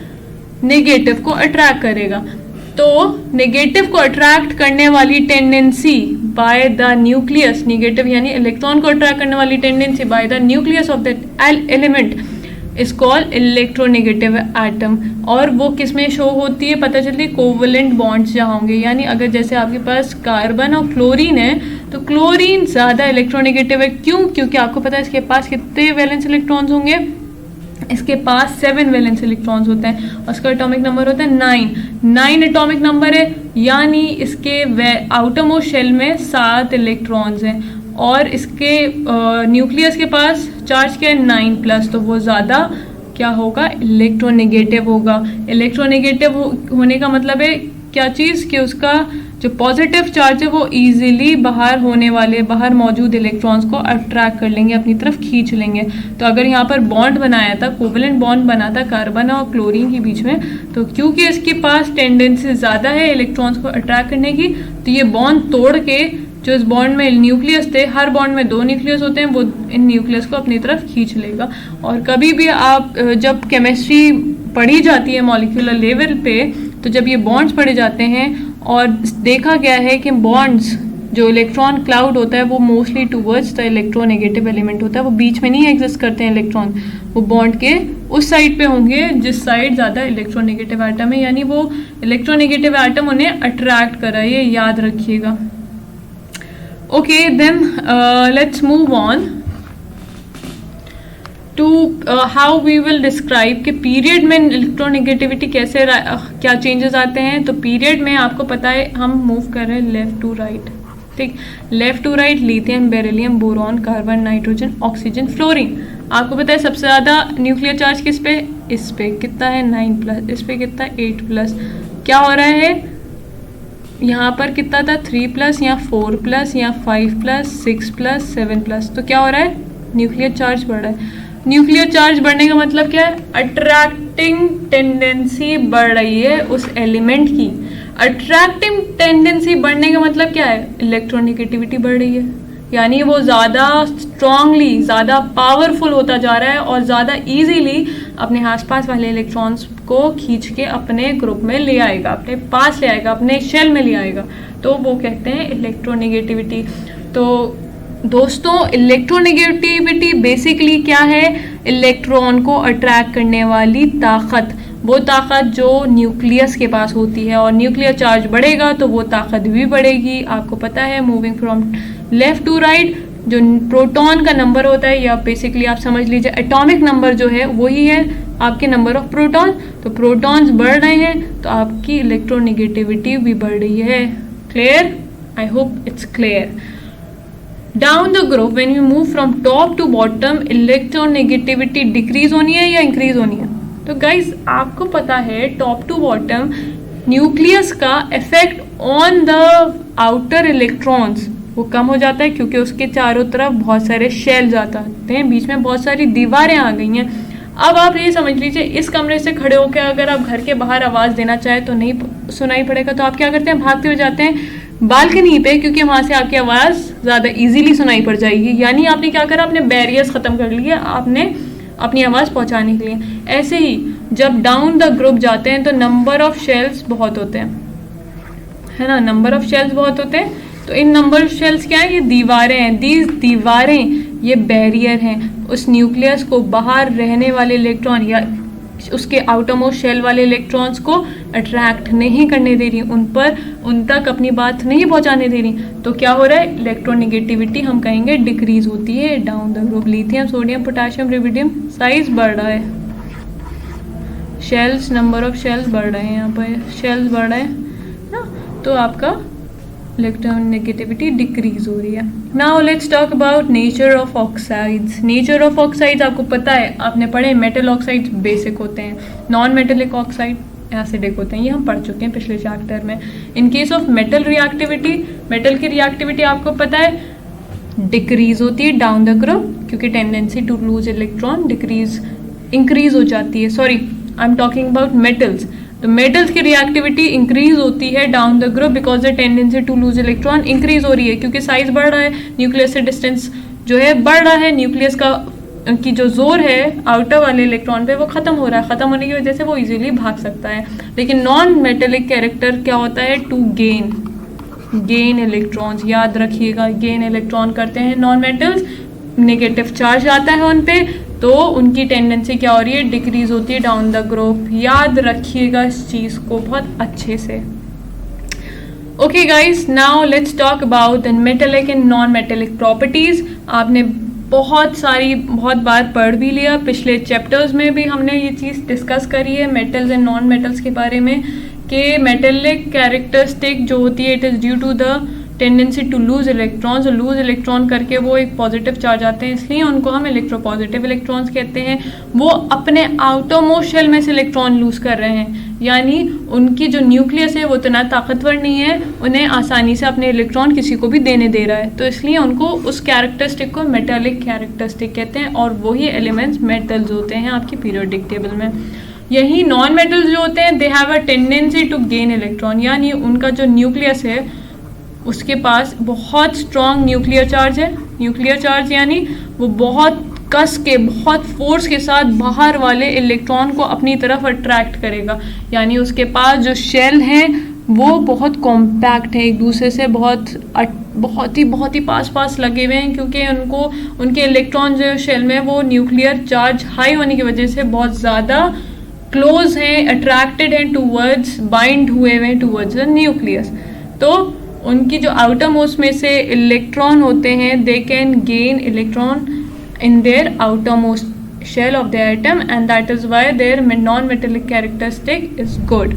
नेगेटिव को अट्रैक्ट करेगा। तो नेगेटिव को अट्रैक्ट करने वाली tendency by the nucleus, negative यानी इलेक्ट्रॉन को अट्रैक्ट करने वाली tendency by the nucleus of that element is called electronegative atom. और वो किस में शो होती है, पता चलती है कोवलेंट बॉन्ड्स जहाँ होंगे, यानी अगर जैसे आपके पास कार्बन और क्लोरीन है तो क्लोरीन ज़्यादा इलेक्ट्रोनेगेटिव है। क्यों, क्योंकि आपको पता है इसके पास कितने वैलेंस इलेक्ट्रॉन्स होंगे, इसके पास 7 वैलेंस इलेक्ट्रॉन्स होते हैं, उसका एटॉमिक नंबर होता है 9 एटॉमिक नंबर है, यानी इसके आउटर मोस्ट शेल में 7 इलेक्ट्रॉन्स हैं, और इसके न्यूक्लियस के पास चार्ज क्या है 9+, तो वो ज़्यादा क्या होगा, इलेक्ट्रोनेगेटिव होगा। इलेक्ट्रोनेगेटिव होने का मतलब है क्या चीज़, कि उसका जो पॉजिटिव चार्ज है वो इजीली बाहर मौजूद इलेक्ट्रॉन्स को अट्रैक्ट कर लेंगे, अपनी तरफ खींच लेंगे। तो अगर यहाँ पर बॉन्ड बनाया था, कोवलेंट बॉन्ड बना था कार्बन और क्लोरीन के बीच में, तो क्योंकि इसके पास टेंडेंसी ज़्यादा है इलेक्ट्रॉन्स को अट्रैक्ट करने की, तो ये बॉन्ड तोड़ के जो इस बॉन्ड में न्यूक्लियस थे, हर बॉन्ड में 2 न्यूक्लियस होते हैं, वो इन न्यूक्लियस को अपनी तरफ खींच लेगा। और कभी भी आप जब केमिस्ट्री पढ़ी जाती है मॉलिक्यूलर लेवल पे, तो जब ये बॉन्ड्स पढ़े जाते हैं और देखा गया है कि बॉन्ड्स जो इलेक्ट्रॉन क्लाउड होता है वो mostly towards the electronegative element होता है, वो बीच में नहीं एग्जिस्ट करते हैं इलेक्ट्रॉन, वो बॉन्ड के उस साइड पे होंगे जिस साइड ज़्यादा इलेक्ट्रोनेगेटिव एटम है, यानी वो इलेक्ट्रोनेगेटिव एटम उन्हें अट्रैक्ट कर रहा है, ये याद रखिएगा। Okay, then let's move on to how we will describe कि पीरियड में इलेक्ट्रोनेगेटिविटी कैसे क्या चेंजेस आते हैं। तो पीरियड में आपको पता है हम मूव कर रहे हैं लेफ्ट टू राइट, ठीक, left to right, lithium, beryllium, boron, carbon, nitrogen, oxygen, fluorine. आपको पता है सबसे ज़्यादा न्यूक्लियर चार्ज किस पे, इस पे कितना है 9+, इस पे कितना 8+। क्या हो रहा है यहाँ पर कितना था 3+, या 4+, या 5+, 6+, 7+, तो क्या हो रहा है न्यूक्लियर चार्ज बढ़ रहा है। न्यूक्लियर चार्ज बढ़ने का मतलब क्या है, अट्रैक्टिंग टेंडेंसी बढ़ रही है उस एलिमेंट की। अट्रैक्टिंग टेंडेंसी बढ़ने का मतलब क्या है, इलेक्ट्रोनेगेटिविटी बढ़ रही है, यानी वो ज़्यादा स्ट्रांगली, ज़्यादा पावरफुल होता जा रहा है और ज़्यादा इजीली अपने आसपास वाले इलेक्ट्रॉन्स को खींच के अपने ग्रुप में ले आएगा, अपने पास ले आएगा, अपने शेल में ले आएगा, तो वो कहते हैं इलेक्ट्रोनेगेटिविटी। तो दोस्तों इलेक्ट्रोनेगेटिविटी बेसिकली क्या है, इलेक्ट्रॉन को अट्रैक्ट करने वाली ताकत, वो ताकत जो न्यूक्लियस के पास होती है, और न्यूक्लियर चार्ज बढ़ेगा तो वो ताकत भी बढ़ेगी। आपको पता है moving from left to right जो प्रोटॉन का नंबर होता है, या बेसिकली आप समझ लीजिए एटॉमिक नंबर जो है वही है आपके नंबर ऑफ प्रोटॉन। तो प्रोटॉन्स बढ़ रहे हैं तो आपकी इलेक्ट्रोनेगेटिविटी भी बढ़ रही है। Clear, I hope it's clear. Down the group when you move from top to bottom electronegativity decrease होनी है या इंक्रीज होनी है। तो गाइज आपको पता है टॉप टू बॉटम न्यूक्लियस का effect on the outer electrons वो कम हो जाता है, क्योंकि उसके चारों तरफ बहुत सारे शेल्स आते हैं, बीच में बहुत सारी दीवारें आ गई हैं। अब आप ये समझ लीजिए इस कमरे से खड़े होकर अगर आप घर के बाहर आवाज़ देना चाहें तो नहीं सुनाई पड़ेगा, तो आप क्या करते हैं, भागते हुए जाते हैं बालकनी पे, क्योंकि वहाँ से आपकी आवाज़ ज़्यादा इजीली सुनाई पड़ जाएगी। यानी आपने क्या करा, अपने बैरियर्स ख़त्म कर लिए आपने अपनी आवाज़ पहुँचाने के लिए। ऐसे ही जब डाउन द ग्रुप जाते हैं तो नंबर ऑफ शेल्स बहुत होते हैं, है ना, नंबर ऑफ शेल्स बहुत होते हैं। तो इन नंबर ऑफ शेल्स क्या है, ये दीवारें हैं, दीज दीवारें ये बैरियर हैं, उस न्यूक्लियस को बाहर रहने वाले इलेक्ट्रॉन या उसके आउटर मोस्ट शेल वाले इलेक्ट्रॉन्स को अट्रैक्ट नहीं करने दे रही, उन तक अपनी बात नहीं पहुंचाने दे रही। तो क्या हो रहा है, इलेक्ट्रोनेगेटिविटी हम कहेंगे डिक्रीज होती है down the group. Lithium, sodium, potassium, rubidium size बढ़ रहा है, शेल्स, नंबर ऑफ शेल्स बढ़ रहे हैं, यहाँ पर शेल्स बढ़ रहे हैं ना, तो आपका इलेक्ट्रोनेगेटिविटी डिक्रीज हो रही है। Now let's talk about nature of oxides. Nature of oxides आपको पता है, आपने पढ़े, मेटल ऑक्साइड्स बेसिक होते हैं, नॉन मेटेलिक ऑक्साइड एसिडिक होते हैं, ये हम पढ़ चुके हैं पिछले चैप्टर में। In case of metal reactivity, metal की रिएक्टिविटी आपको पता है डिक्रीज होती है डाउन द ग्रुप, क्योंकि tendency to lose electron increase हो जाती है। Sorry, I am talking about metals. तो मेटल्स की रिएक्टिविटी इंक्रीज होती है down the group because the tendency to lose electron increase हो रही है, क्योंकि साइज बढ़ रहा है, न्यूक्लियस से डिस्टेंस जो है बढ़ रहा है, न्यूक्लियस की जो जोर है आउटर वाले इलेक्ट्रॉन पे वो खत्म हो रहा है, खत्म होने की वजह से वो इजीली भाग सकता है। लेकिन नॉन मेटेलिक कैरेक्टर क्या होता है, टू गेन इलेक्ट्रॉन्स, याद रखिएगा, गेन इलेक्ट्रॉन करते हैं नॉन मेटल्स, नेगेटिव चार्ज आता है उन पे, तो उनकी टेंडेंसी क्या हो रही है, डिक्रीज होती है डाउन द ग्रुप। याद रखिएगा इस चीज़ को बहुत अच्छे से। Okay guys, now let's talk about the metallic and non metallic properties. आपने बहुत बार पढ़ भी लिया, पिछले चैप्टर्स में भी हमने ये चीज़ डिस्कस करी है मेटल्स एंड नॉन मेटल्स के बारे में, कि मेटेलिक कैरेक्टरिस्टिक जो होती है it is due to the tendency to lose electrons, lose electron करके वो एक पॉजिटिव चार्ज आते हैं, इसलिए उनको हम इलेक्ट्रोपॉजिटिव इलेक्ट्रॉन्स कहते हैं। वो अपने आउटरमोस्ट शेल में से इलेक्ट्रॉन लूज कर रहे हैं, यानी उनकी जो न्यूक्लियस है वो इतना ताकतवर नहीं है, उन्हें आसानी से अपने इलेक्ट्रॉन किसी को भी देने दे रहा है, तो इसलिए उनको उस कैरेक्टरिस्टिक को मेटेलिक कैरेक्टरिस्टिक कहते हैं, और वही एलिमेंट्स मेटल्स होते हैं आपकी पीरियोडिक टेबल में। यही नॉन मेटल्स जो होते हैं they have a tendency to gain electron, यानी उनका जो न्यूक्लियस है उसके पास बहुत स्ट्रॉन्ग न्यूक्लियर चार्ज है। न्यूक्लियर चार्ज यानी वो बहुत कस के, बहुत फोर्स के साथ बाहर वाले इलेक्ट्रॉन को अपनी तरफ अट्रैक्ट करेगा, यानी उसके पास जो शेल हैं वो बहुत कॉम्पैक्ट है, एक दूसरे से बहुत ही पास लगे हुए हैं, क्योंकि उनके इलेक्ट्रॉन जो शेल में वो न्यूक्लियर चार्ज हाई होने की वजह से बहुत ज़्यादा क्लोज हैं, अट्रैक्टेड हैं टूवर्ड्स, बाइंड हुए हैं टूवर्ड्स द न्यूक्लियस। तो उनकी जो आउटर मोस्ट में से इलेक्ट्रॉन होते हैं they can gain electron in their outermost shell of the atom, and that is why their non metallic characteristic is good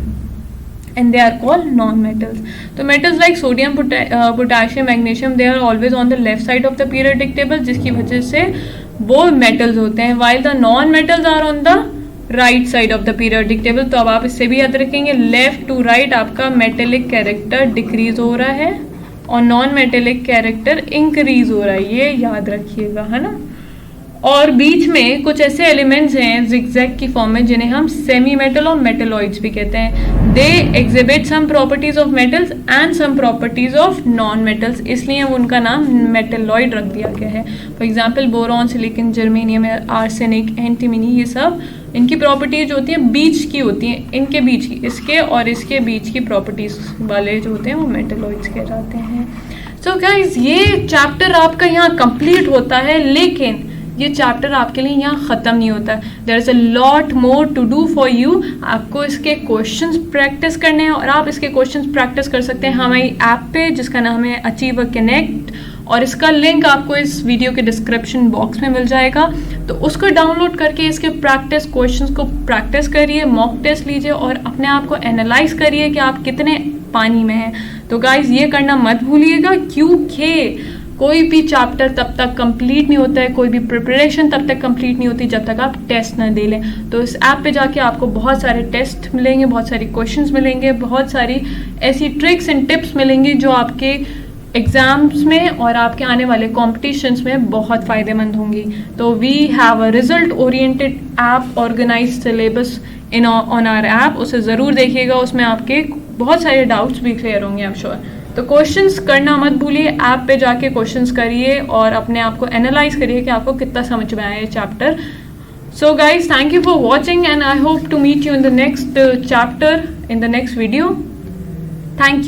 and they are called non-metals. So metals like sodium, potassium, magnesium, they are always on the left side of the periodic table, जिसकी वजह से वो metals होते हैं, while the non-metals are on the right side of the periodic table. तो अब आप इससे भी याद रखेंगे, left to right आपका metallic character decrease हो रहा है और non-metallic character increase हो रहा है, ये याद रखिएगा, है ना। और बीच में कुछ ऐसे एलिमेंट्स हैं जिगजैग की फॉर्म में जिन्हें हम सेमी मेटल और मेटलॉइड्स भी कहते हैं। They exhibit some properties of metals and some properties of non metals, इसलिए उनका नाम मेटलॉइड रख दिया गया है। For example boron, silicon, germanium, arsenic, antimony, ये सब इनकी प्रॉपर्टीज होती हैं बीच की होती हैं, इनके बीच की, इसके और इसके बीच की प्रॉपर्टीज वाले जो होते हैं वो मेटलॉइड्स कहलाते हैं। सो गाइस ये चैप्टर आपका यहाँ कंप्लीट होता है, लेकिन ये चैप्टर आपके लिए यहाँ ख़त्म नहीं होता है। There is a lot more to do for you. आपको इसके क्वेश्चंस प्रैक्टिस करने हैं और आप इसके क्वेश्चंस प्रैक्टिस कर सकते हैं हमारी ऐप पे जिसका नाम है अचीवर कनेक्ट, और इसका लिंक आपको इस वीडियो के डिस्क्रिप्शन बॉक्स में मिल जाएगा। तो उसको डाउनलोड करके इसके प्रैक्टिस क्वेश्चंस को प्रैक्टिस करिए, मॉक टेस्ट लीजिए और अपने आप को एनालाइज करिए कि आप कितने पानी में हैं। तो गाइज ये करना मत भूलिएगा, क्योंकि कोई भी चैप्टर तब तक कंप्लीट नहीं होता है, कोई भी प्रिपरेशन तब तक कंप्लीट नहीं होती जब तक आप टेस्ट ना दे लें। तो इस ऐप पे जाके आपको बहुत सारे टेस्ट मिलेंगे, बहुत सारी क्वेश्चंस मिलेंगे, बहुत सारी ऐसी ट्रिक्स एंड टिप्स मिलेंगी जो आपके एग्जाम्स में और आपके आने वाले कॉम्पिटिशन्स में बहुत फ़ायदेमंद होंगी। तो we have a result oriented app, organise syllabus on our app, उसे ज़रूर देखिएगा, उसमें आपके बहुत सारे डाउट्स भी क्लियर होंगे, आई एम श्योर। तो क्वेश्चंस करना मत भूलिए, ऐप पे जाके क्वेश्चंस करिए और अपने आप को एनालाइज करिए कि आपको कितना समझ में आया ये chapter. So guys thank you for watching and I hope to meet you in the next chapter in the next video. Thank you.